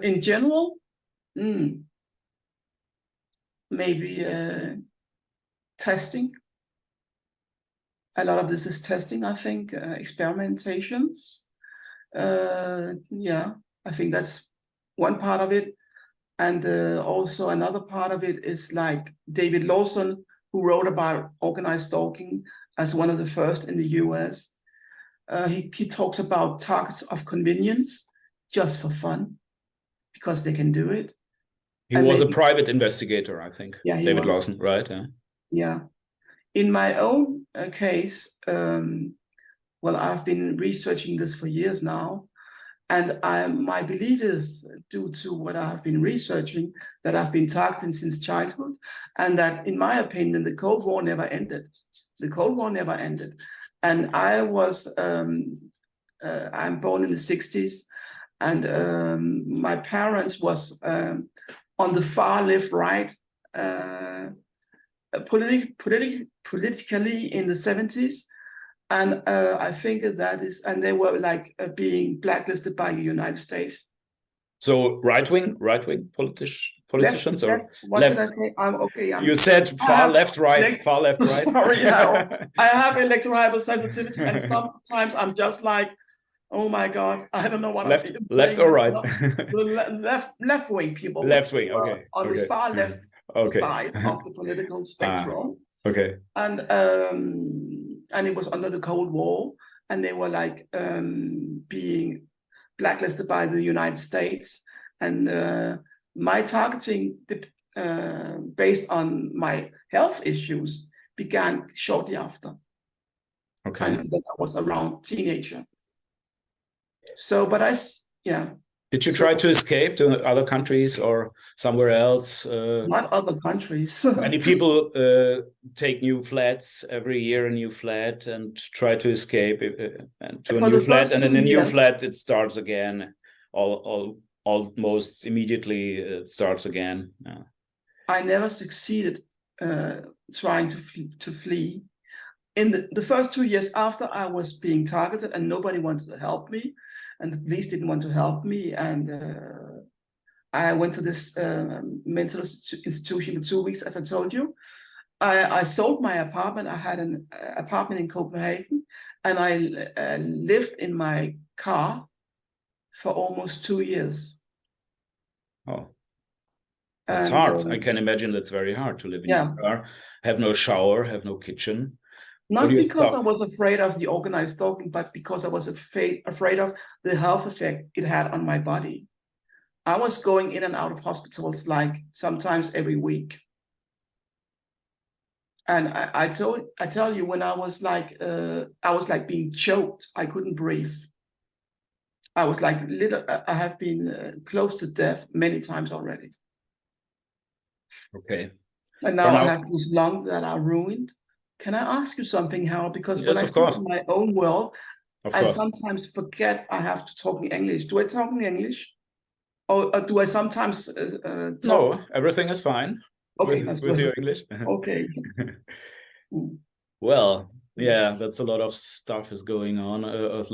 In general, maybe testing. A lot of this is testing, I think, experimentations. Yeah, I think that's one part of it. And also another part of it is like David Lawson, who wrote about organized stalking as one of the first in the US. He talks about targets of convenience just for fun, because they can do it. He was a private investigator, I think. Yeah, David Lawson, right? Yeah. Yeah. In my own case, well, I've been researching this for years now, and my belief is, due to what I've been researching, that I've been targeting since childhood, and that, in my opinion, the Cold War never ended. The Cold War never ended. And I'm born in the 60s, and my parents was on the far left, right, politically in the 70s. And I think that is, and they were like being blacklisted by the United States. So right-wing politicians, or what left? Should I say? You said far left, right. Sorry, I have electoral hypersensitivity, and sometimes I'm just like, oh my God, I don't know what I'm saying. Left or right? The left-wing people. Left wing, okay. On the far left side of the political spectrum. Okay. And it was under the Cold War, and they were like being blacklisted by the United States. And my targeting based on my health issues, began shortly after. Okay. And then I was around teenager. So, but yeah. Did you try to escape to other countries or somewhere else? Not other countries. Many people take new flats every year, a new flat, and try to escape and to a For new the flat, first and in 2 a new years, flat it starts again. Almost immediately it starts again. I never succeeded trying to flee. In the first 2 years after I was being targeted and nobody wanted to help me, and the police didn't want to help me, and I went to this mental institution for 2 weeks, as I told you. I sold my apartment. I had an apartment in Copenhagen, and I lived in my car for almost 2 years. Oh, that's And hard. I can imagine that's very hard to live in your car, have no shower, have no kitchen. Not because I was afraid of the organized stalking, but because I was afraid of the health effect it had on my body. I was going in and out of hospitals like sometimes every week. And I tell you, when I was like being choked. I couldn't breathe. I was like I have been close to death many times already. Okay. And now I have these lungs that are ruined. Can I ask you something, Hal? Because when I sit in my own world, I sometimes forget I have to talk in English. Do I talk in English? Or do I sometimes talk? No, everything is fine. Okay, that's with good. your English. Okay. Well, yeah, that's a lot of stuff is going on. A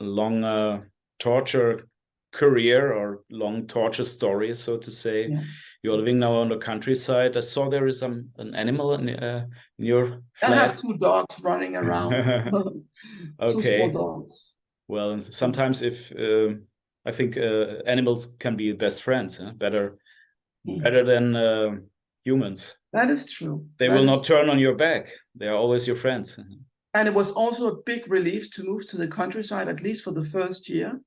long torture career or long torture story, so to say. Yeah. You're living now on the countryside. I saw there is an animal in your flat. I have 2 dogs running around. Okay. 2 small dogs. Well, sometimes if I think animals can be best friends, better than humans. That is true. They will not turn on your back. They are always your friends. And it was also a big relief to move to the countryside, at least for the first year,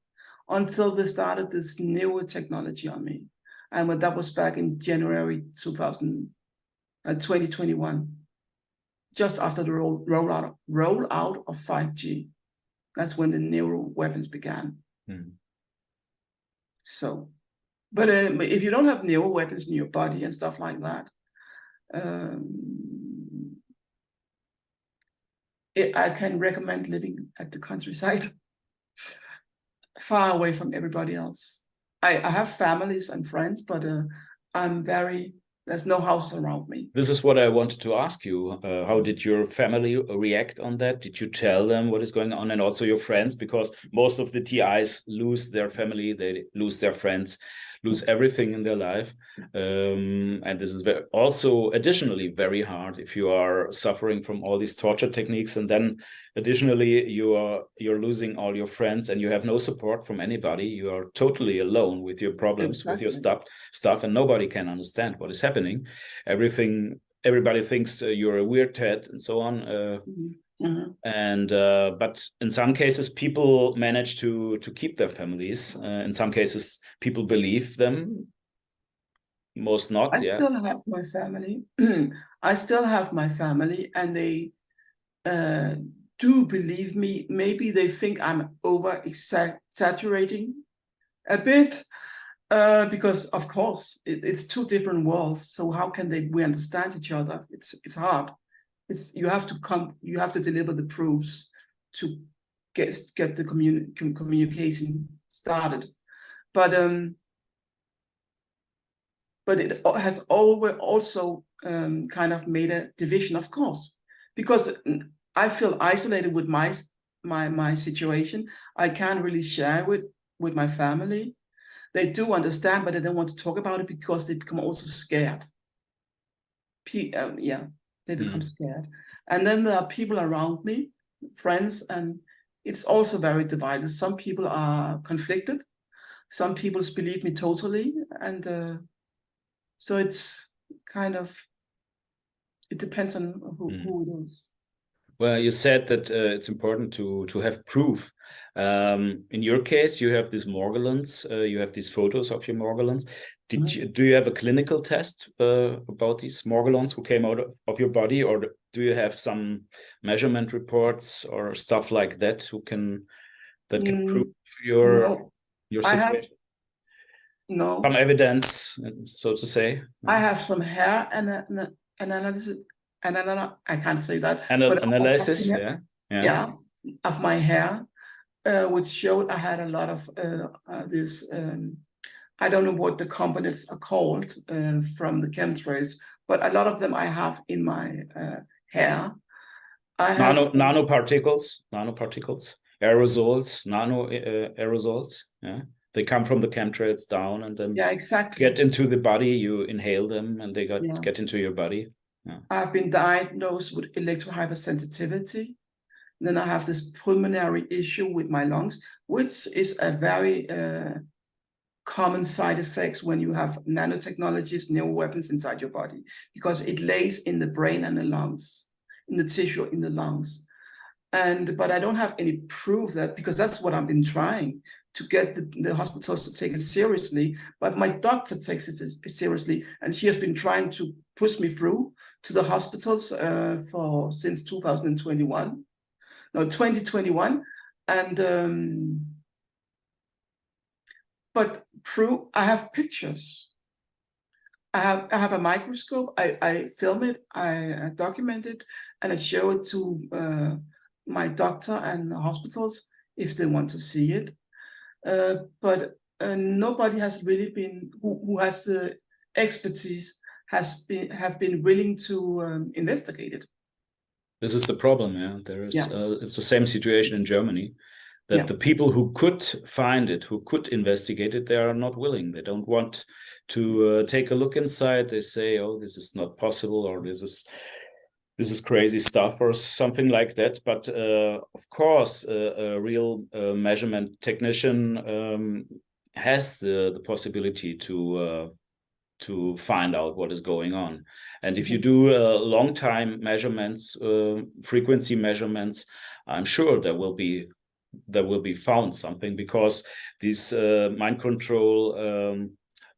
until they started this newer technology on me. And that was back in January 2021, just after the rollout of 5G. That's when the neural weapons began. So, but if you don't have neural weapons in your body and stuff like that, I can recommend living at the countryside, far away from everybody else. I have families and friends, but there's no house around me. This is what I wanted to ask you. How did your family react on that? Did you tell them what is going on, and also your friends? Because most of the TIs lose their family, they lose their friends, lose everything in their life. And this is also additionally very hard if you are suffering from all these torture techniques, and then additionally you're losing all your friends and you have no support from anybody. You are totally alone with your problems, with your stuff, and nobody can understand what is happening. Everybody thinks you're a weird and so on. And but in some cases people manage to keep their families. In some cases people believe them, most not. I still have my family. I still have my family, and they do believe me. Maybe they think I'm over exaggerating a bit, because of course it's 2 different worlds. So how can we understand each other? It's hard. You have to deliver the proofs to get the communication started. But it has always also kind of made a division, of course, because I feel isolated with my situation. I can't really share with my family. They do understand, but they don't want to talk about it because they become also scared. They become scared. And then there are people around me, friends, and it's also very divided. Some people are conflicted. Some people believe me totally. And so it's kind of, it depends on who it is. Well, you said that it's important to have proof. In your case, you have these Morgellons, you have these photos of your Morgellons. Do you have a clinical test about these Morgellons who came out of your body, or do you have some measurement reports or stuff like that that can prove No, your I have situation? no. Some evidence, so to say. I have some hair and an analysis, and I can't say that, And but analysis, yeah, yeah, of my hair, which showed I had a lot of this. I don't know what the components are called from the chemtrails, but a lot of them I have in my hair. I have nanoparticles, aerosols, nano aerosols. Yeah, they come from the chemtrails down and then exactly get into the body. You inhale them and they get into your body. Yeah. I've been diagnosed with electrohypersensitivity. Then I have this pulmonary issue with my lungs, which is a very common side effects when you have nanotechnologies, weapons inside your body, because it lays in the brain and the lungs, in the tissue in the lungs. But I don't have any proof that, because that's what I've been trying to get the hospitals to take it seriously. But my doctor takes it seriously, and she has been trying to push me through to the hospitals since 2021. No, 2021. And but proof, I have pictures. I have a microscope. I film it, I document it, and I show it to my doctor and hospitals if they want to see it. But nobody has really been who has the expertise have been willing to investigate it. This is the problem. Yeah, it's the same situation in Germany. That the people who could find it, who could investigate it, they are not willing. They don't want to take a look inside. They say, "Oh, this is not possible," or "This is crazy stuff," or something like that. But of course, a real measurement technician has the possibility to find out what is going on. And if you do long time measurements, frequency measurements, I'm sure there will be found something, because these mind control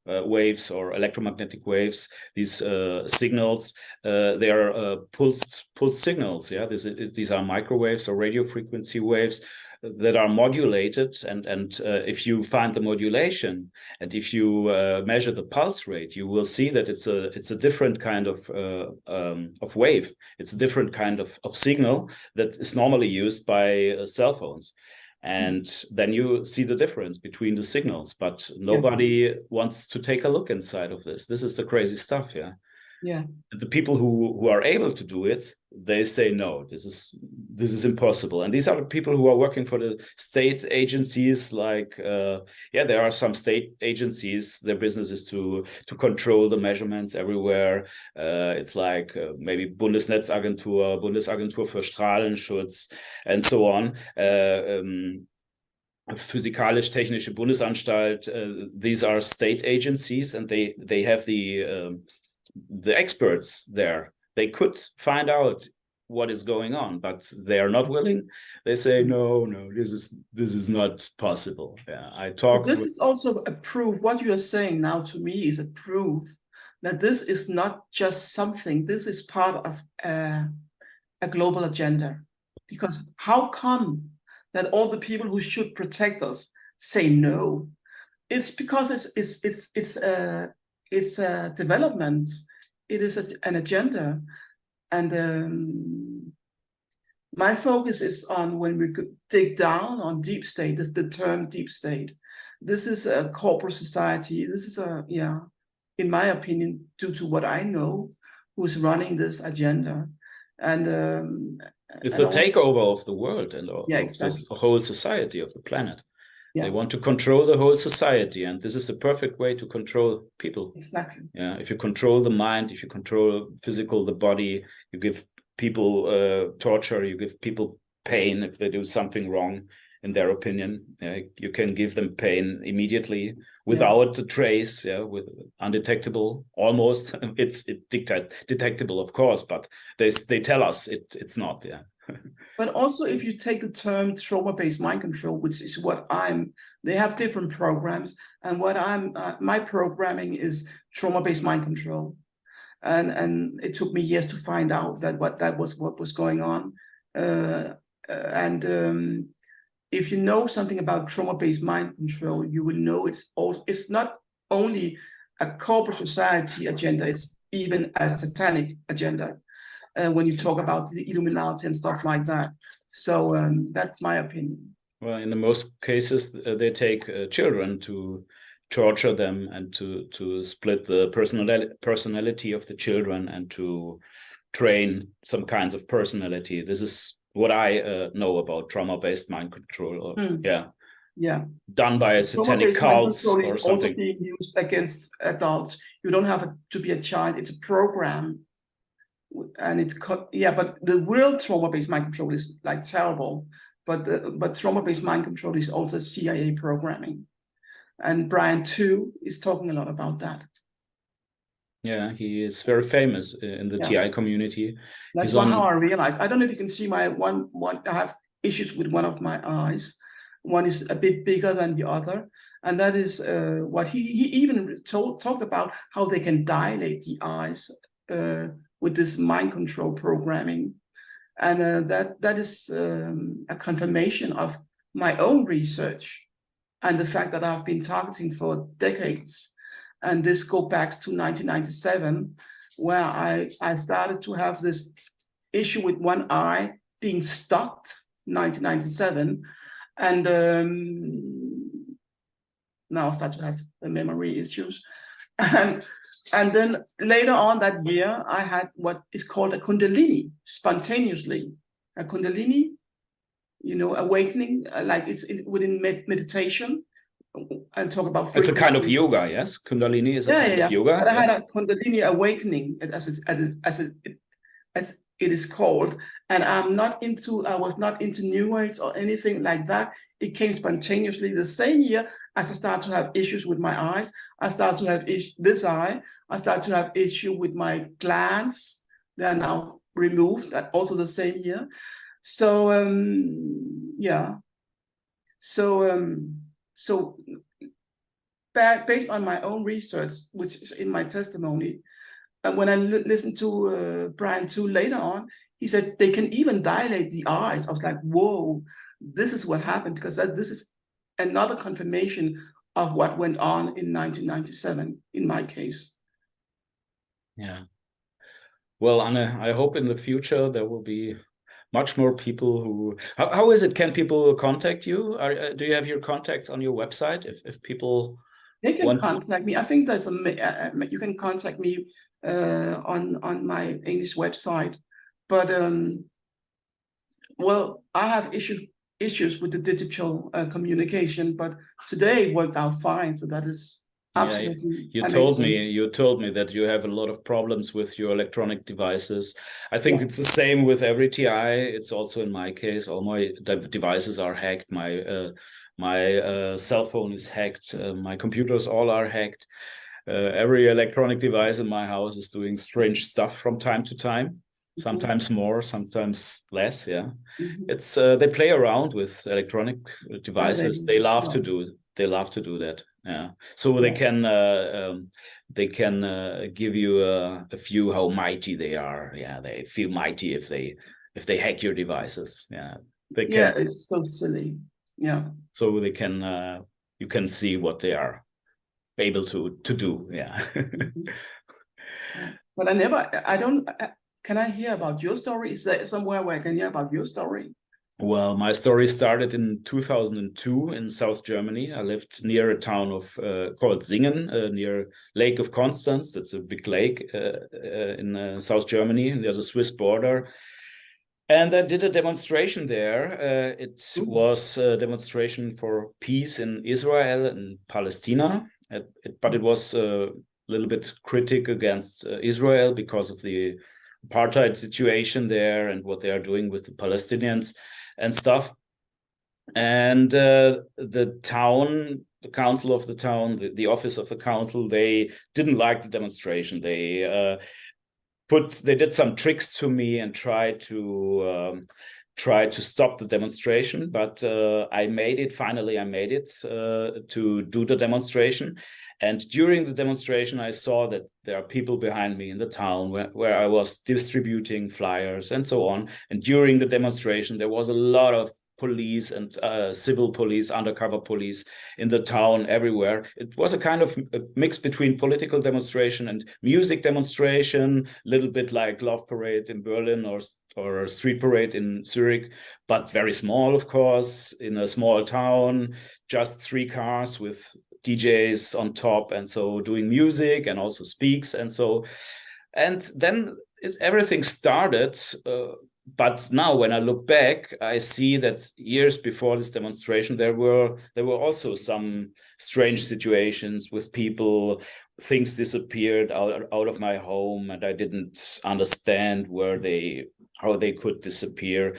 waves or electromagnetic waves, these signals, they are pulsed signals. Yeah, these are microwaves or radio frequency waves that are modulated, and if you find the modulation and if you measure the pulse rate, you will see that it's a different kind of wave. It's a different kind of signal that is normally used by cell phones. And then you see the difference between the signals, but nobody wants to take a look inside of this. This is the crazy stuff. Yeah. The people who are able to do it, they say, no, this is impossible. And these are the people who are working for the state agencies. Like there are some state agencies, their business is to control the measurements everywhere. It's like maybe Bundesnetzagentur, Bundesagentur für Strahlenschutz, and so on. Physikalisch-Technische Bundesanstalt, these are state agencies, and they have the experts there. They could find out what is going on, but they are not willing. They say, no, this is not possible. Yeah, I talked. This is also a proof. What you are saying now to me is a proof that this is not just something. This is part of a global agenda. Because how come that all the people who should protect us say no? It's because it's a development. It is an agenda. And my focus is on when we dig down on deep state, the term deep state. This is a corporate society. This is in my opinion, due to what I know, who's running this agenda. And it's a takeover of the world and of exactly. the whole society, of the planet. Yeah. They want to control the whole society, and this is the perfect way to control people. Exactly. Yeah, if you control the mind, if you control the body, you give people torture, you give people pain if they do something wrong, in their opinion. You can give them pain immediately without a trace, with undetectable, almost. It's detectable, of course, but they tell us it's not. Yeah. But also, if you take the term trauma-based mind control, which is what they have different programs, and what my programming is trauma-based mind control, and it took me years to find out what was going on, and if you know something about trauma-based mind control, you will know it's not only a corporate society agenda; it's even a satanic agenda. When you talk about the Illuminati and stuff like that. So that's my opinion. Well, in the most cases, they take children to torture them and to split the personality of the children and to train some kinds of personality. This is what I know about trauma-based mind control. Yeah. Done by a satanic cults or something. Also being used against adults. You don't have to be a child. It's a program. And but the real trauma-based mind control is like terrible, but trauma-based mind control is also CIA programming, and Brian too is talking a lot about that. Yeah, he is very famous in the TI community. That's how I realized. I don't know if you can see my one. I have issues with one of my eyes. One is a bit bigger than the other, and that is what he even talked about, how they can dilate the eyes with this mind control programming. And that is a confirmation of my own research and the fact that I've been targeting for decades. And this goes back to 1997, where I started to have this issue with one eye being stopped, 1997. And now I start to have the memory issues. And then later on that year, I had what is called a Kundalini, spontaneously. A Kundalini, awakening, like it's within meditation. And talk about frequency. It's a kind of yoga, yes? Kundalini is a kind of yoga. But I had a Kundalini awakening, as it is called. And I was not into New Age or anything like that. It came spontaneously the same year as I started to have issues with my eyes. I started to have this eye. I started to have issue with my glands. They are now removed, also the same year. So, So based on my own research, which is in my testimony, and when I listened to Brian too later on, he said they can even dilate the eyes. I was like, whoa, this is what happened, because this is another confirmation of what went on in 1997 in my case. Yeah. Well, Anne, I hope in the future there will be much more people who. How is it? Can people contact you? Do you have your contacts on your website? If people they can contact me. I think there's you can contact me on my English website, but well, I have issues with the digital communication, but today it worked out fine. So that is absolutely. You told me that you have a lot of problems with your electronic devices. I think it's the same with every TI. It's also in my case. All my devices are hacked. My cell phone is hacked. My computers all are hacked. Every electronic device in my house is doing strange stuff from time to time. Sometimes more, sometimes less. Yeah, it's they play around with electronic devices. They love to do. They love to do that. Yeah, so they can give you a view how mighty they are. Yeah, they feel mighty if they hack your devices. Yeah, they can. Yeah, it's so silly. Yeah. So they can you can see what they are able to do. Yeah. But I don't. Can I hear about your story? Is there somewhere where I can hear about your story? Well, my story started in 2002 in South Germany. I lived near a town called Singen, near Lake of Constance. That's a big lake in South Germany, near the Swiss border. And I did a demonstration there. It was a demonstration for peace in Israel and Palestine, but it was a little bit critic against Israel because of the apartheid situation there and what they are doing with the Palestinians and stuff. And the council of the town, the office of the council, they didn't like the demonstration. They they did some tricks to me and tried to stop the demonstration, but I made it. Finally, I made it to do the demonstration. And during the demonstration, I saw that there are people behind me in the town where I was distributing flyers and so on. And during the demonstration, there was a lot of police and civil police, undercover police in the town everywhere. It was a kind of a mix between political demonstration and music demonstration, a little bit like Love Parade in Berlin or Street Parade in Zurich, but very small, of course, in a small town, just 3 cars with DJs on top, and so doing music and also speaks, and so, and then everything started. But now, when I look back, I see that years before this demonstration, there were also some strange situations with people. Things disappeared out of my home, and I didn't understand how they could disappear.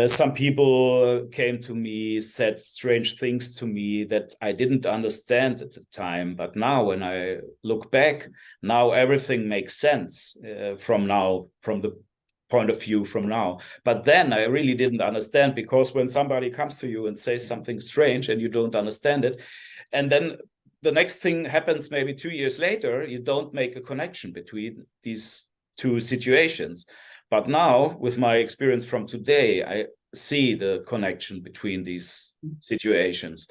Some people came to me, said strange things to me that I didn't understand at the time. But now, when I look back, now everything makes sense from the point of view from now. But then I really didn't understand, because when somebody comes to you and says something strange and you don't understand it, and then the next thing happens maybe 2 years later, you don't make a connection between these two situations. But now, with my experience from today, I see the connection between these situations.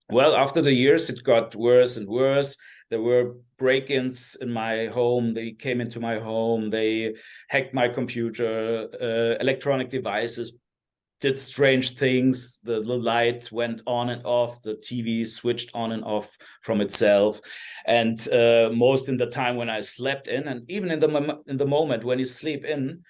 Well, after the years, it got worse and worse. There were break-ins in my home. They came into my home. They hacked my computer. Electronic devices did strange things. The light went on and off. The TV switched on and off from itself. And most in the time when I slept in, and even in the moment when you sleep in,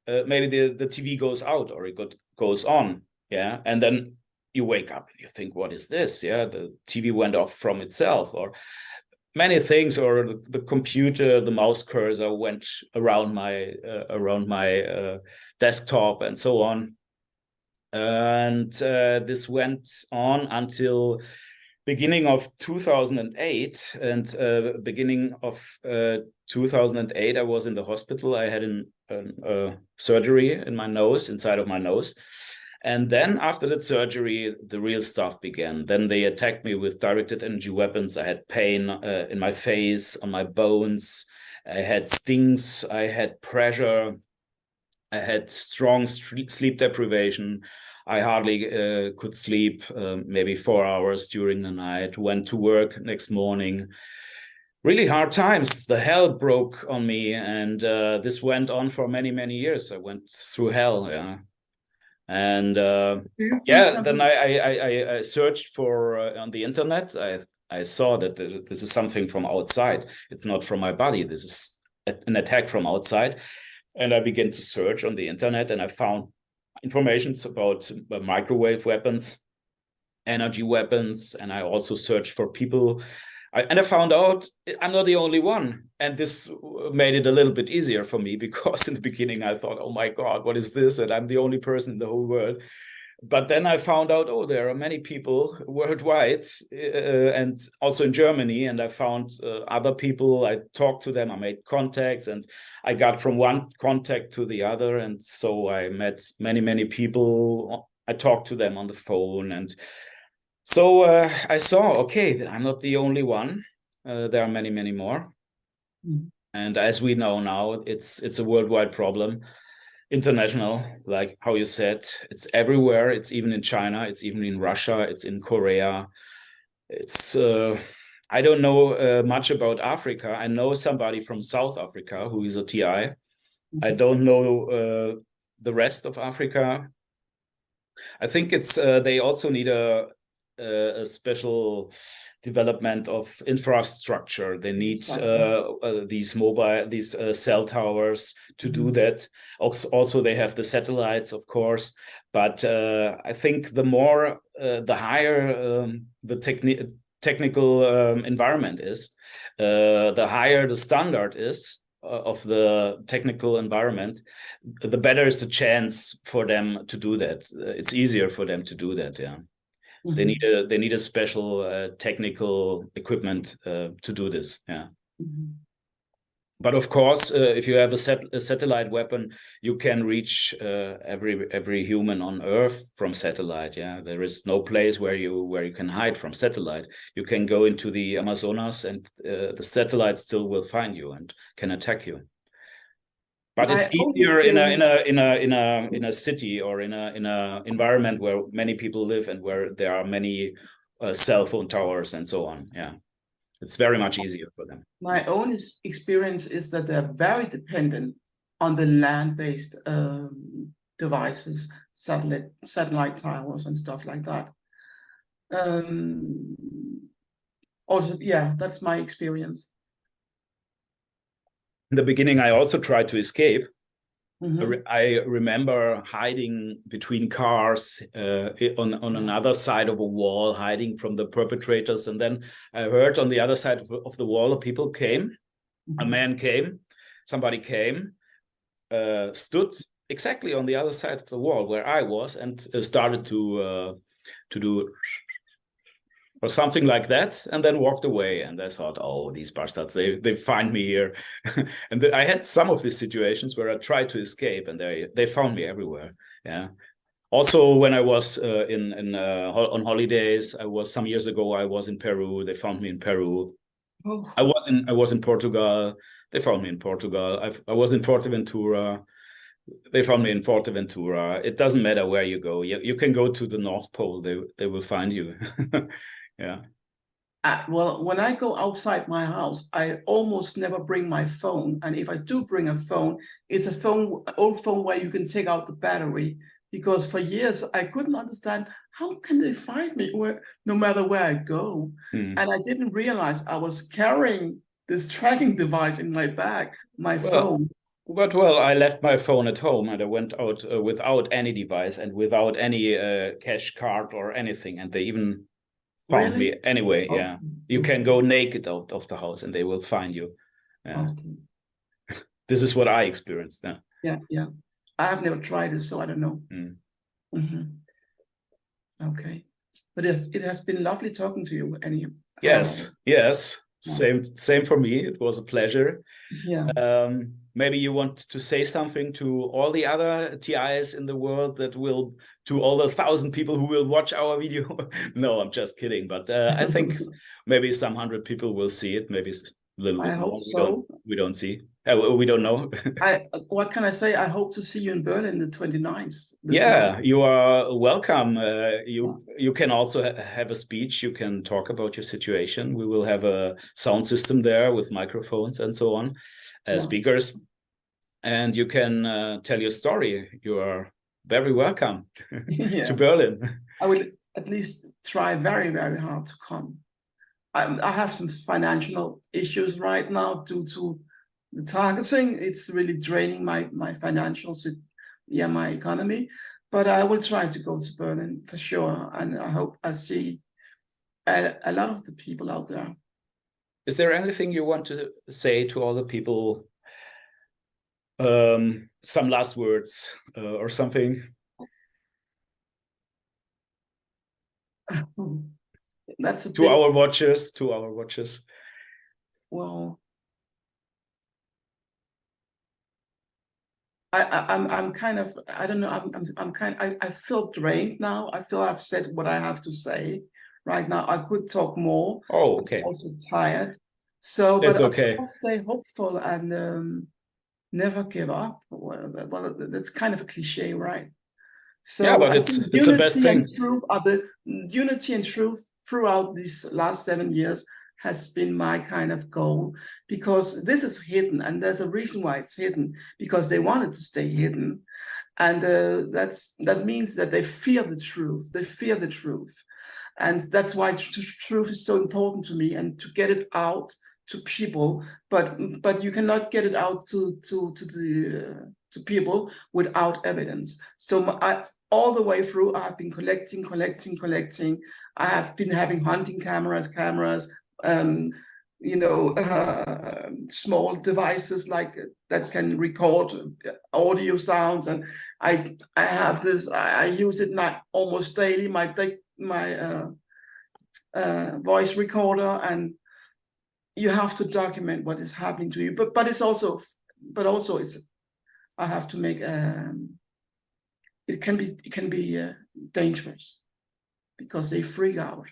maybe the TV goes out or it goes on. Yeah, and then you wake up and you think, what is this? Yeah, the TV went off from itself, or many things, or the computer, the mouse cursor went around my desktop and so on. And this went on until beginning of 2008. And beginning of 2008, I was in the hospital. I had a surgery in my nose, inside of my nose. And then after that surgery, the real stuff began. Then they attacked me with directed energy weapons. I had pain in my face, on my bones. I had stings. I had pressure. I had strong sleep deprivation. I hardly could sleep, maybe 4 hours during the night. Went to work next morning. Really hard times. The hell broke on me. And this went on for many, many years. I went through hell, yeah. And then I searched for on the internet. I saw that this is something from outside. It's not from my body. This is an attack from outside. And I began to search on the internet, and I found information about microwave weapons, energy weapons, and I also searched for people. And I found out I'm not the only one. And this made it a little bit easier for me, because in the beginning I thought, oh my God, what is this? And I'm the only person in the whole world. But then I found out, oh, there are many people worldwide, and also in Germany. And I found other people. I talked to them. I made contacts, and I got from one contact to the other. And so I met many, many people. I talked to them on the phone. And so I saw, okay, I'm not the only one. There are many, many more. Mm. And as we know now, it's a worldwide problem. International, like how you said, it's everywhere. It's even in China, it's even in Russia, it's in Korea. It's I don't know much about Africa. I know somebody from South Africa who is a TI. Mm-hmm. I don't know the rest of Africa. I think it's they also need a special development of infrastructure. They need these cell towers to do that. Also, they have the satellites, of course. But I think the more, the higher the technical environment is, the higher the standard is of the technical environment, the better is the chance for them to do that. It's easier for them to do that. Yeah. Mm-hmm. They need a special technical equipment to do this. Yeah. Mm-hmm. But of course, if you have a satellite weapon, you can reach every human on Earth from satellite. Yeah, there is no place where you can hide from satellite. You can go into the Amazonas, and the satellite still will find you and can attack you. But it's My own easier experience. in a city or in a environment where many people live and where there are many cell phone towers and so on. Yeah, it's very much easier for them. My own experience is that they're very dependent on the land-based devices, satellite towers and stuff like that. Um, Also, yeah, that's my experience. In the beginning, I also tried to escape. Mhm. I remember hiding between cars on another side of a wall, hiding from the perpetrators. And then I heard on the other side of the wall, people came, a Mhm. man came, somebody came, stood exactly on the other side of the wall where I was, and started to do or something like that, and then walked away. And I thought, oh, these bastards, they find me here. And I had some of these situations where I tried to escape, and they found me everywhere. Yeah. Also, when I was on holidays, I was some years ago. I was in Peru. They found me in Peru. Oh, I was in Portugal. They found me in Portugal. I was in Fuerteventura. They found me in Fuerteventura. It doesn't matter where you go. You can go to the North Pole. They will find you. Yeah. well, when I go outside my house, I almost never bring my phone. And if I do bring a phone, it's a phone, old phone where you can take out the battery. Because for years I couldn't understand how can they find me no matter where I go. Hmm. And I didn't realize I was carrying this tracking device in my bag, my Well, phone. I left my phone at home and I went out without any device and without any cash card or anything. And they even found Really? me anyway. Okay. Yeah. You can go naked out of the house and they will find you. Yeah. Okay. This is what I experienced. Yeah. Yeah, yeah. I have never tried it, so I don't know. Mm. Mhm. Okay. But it has been lovely talking to you, any Yes. Harold. Yes. Yeah. Same for me. It was a pleasure. Yeah. Maybe you want to say something to all the other TIs in the world to all the 1,000 people who will watch our video. No, I'm just kidding. But I think maybe some hundred people will see it. Maybe a little I bit hope more. so. We don't see. We don't know. What can I say? I hope to see you in Berlin the 29th this month. Yeah, you are welcome. Yeah. You can also have a speech. You can talk about your situation. We will have a sound system there with microphones and so on, Yeah. speakers, and you can tell your story. You are very welcome to Yeah. Berlin. I will at least try very, very hard to come. I have some financial issues right now due to the targeting. It's really draining my financials, yeah, my economy. But I will try to go to Berlin for sure, and I hope I see a lot of the people out there. Is there anything you want to say to all the people? Some last words or something That's a to big, our watchers. To our watchers. well, I'm kind of, I don't know, I'm kind, I feel drained now. I feel I've said what I have to say right now. I could talk more, Oh, but I'm okay. also tired. So, but It's of okay. course, stay hopeful and never give up. Well, that's kind of a cliche, right? Yeah, So but I think it's the best unity and thing. truth are the unity and truth throughout these last 7 years has been my kind of goal, because this is hidden and there's a reason why it's hidden, because they wanted to stay hidden. And that means that they fear the truth. They fear the truth. And that's why truth is so important to me, and to get it out to people. But you cannot get it out to people without evidence. So all the way through, I've been collecting. I have been having hunting cameras, um, small devices like that can record audio sounds, and I have this. I use it like almost daily. My voice recorder, and you have to document what is happening to you. But it's also I have to make it can be dangerous because they freak out.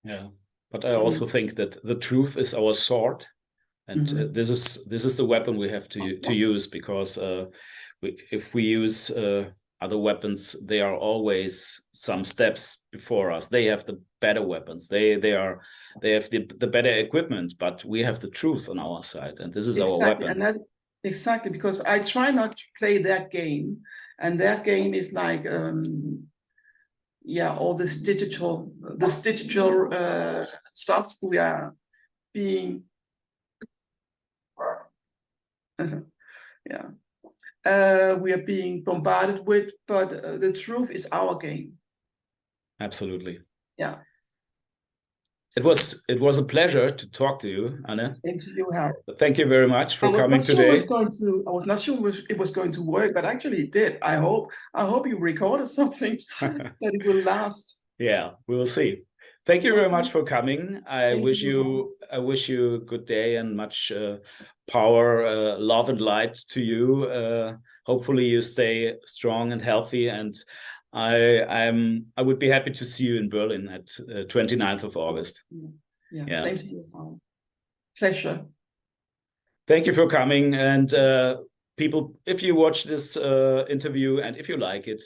Yeah, but I also think that the truth is our sword, and this is the weapon we have to use, because if we use other weapons, they are always some steps before us. They have the better weapons. They have the better equipment, but we have the truth on our side, and this is our weapon. And exactly, because I try not to play that game, and that game is like all this digital stuff we are being we are being bombarded with, but the truth is our game. Absolutely. Yeah. It was a pleasure to talk to you, Anne. Same to you, Harald. Thank you very much for coming today. I was not sure it was going to work, but actually it did. I hope you recorded something that it will last. Yeah, we will see. Thank you very much for coming. I wish you a good day and much power, love and light to you. Hopefully you stay strong and healthy, and I would be happy to see you in Berlin at 29th of August. Yeah. Same to you. Pleasure. Thank you for coming, and people, if you watch this interview and if you like it,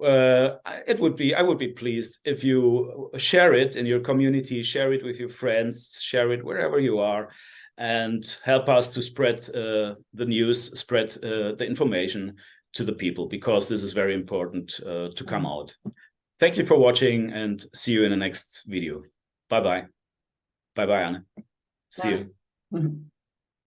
I would be pleased if you share it in your community, share it with your friends, share it wherever you are, and help us to spread the news, spread the information to the people, because this is very important to come out. Thank you for watching, and see you in the next video. Bye bye. Bye bye, Anne. See you.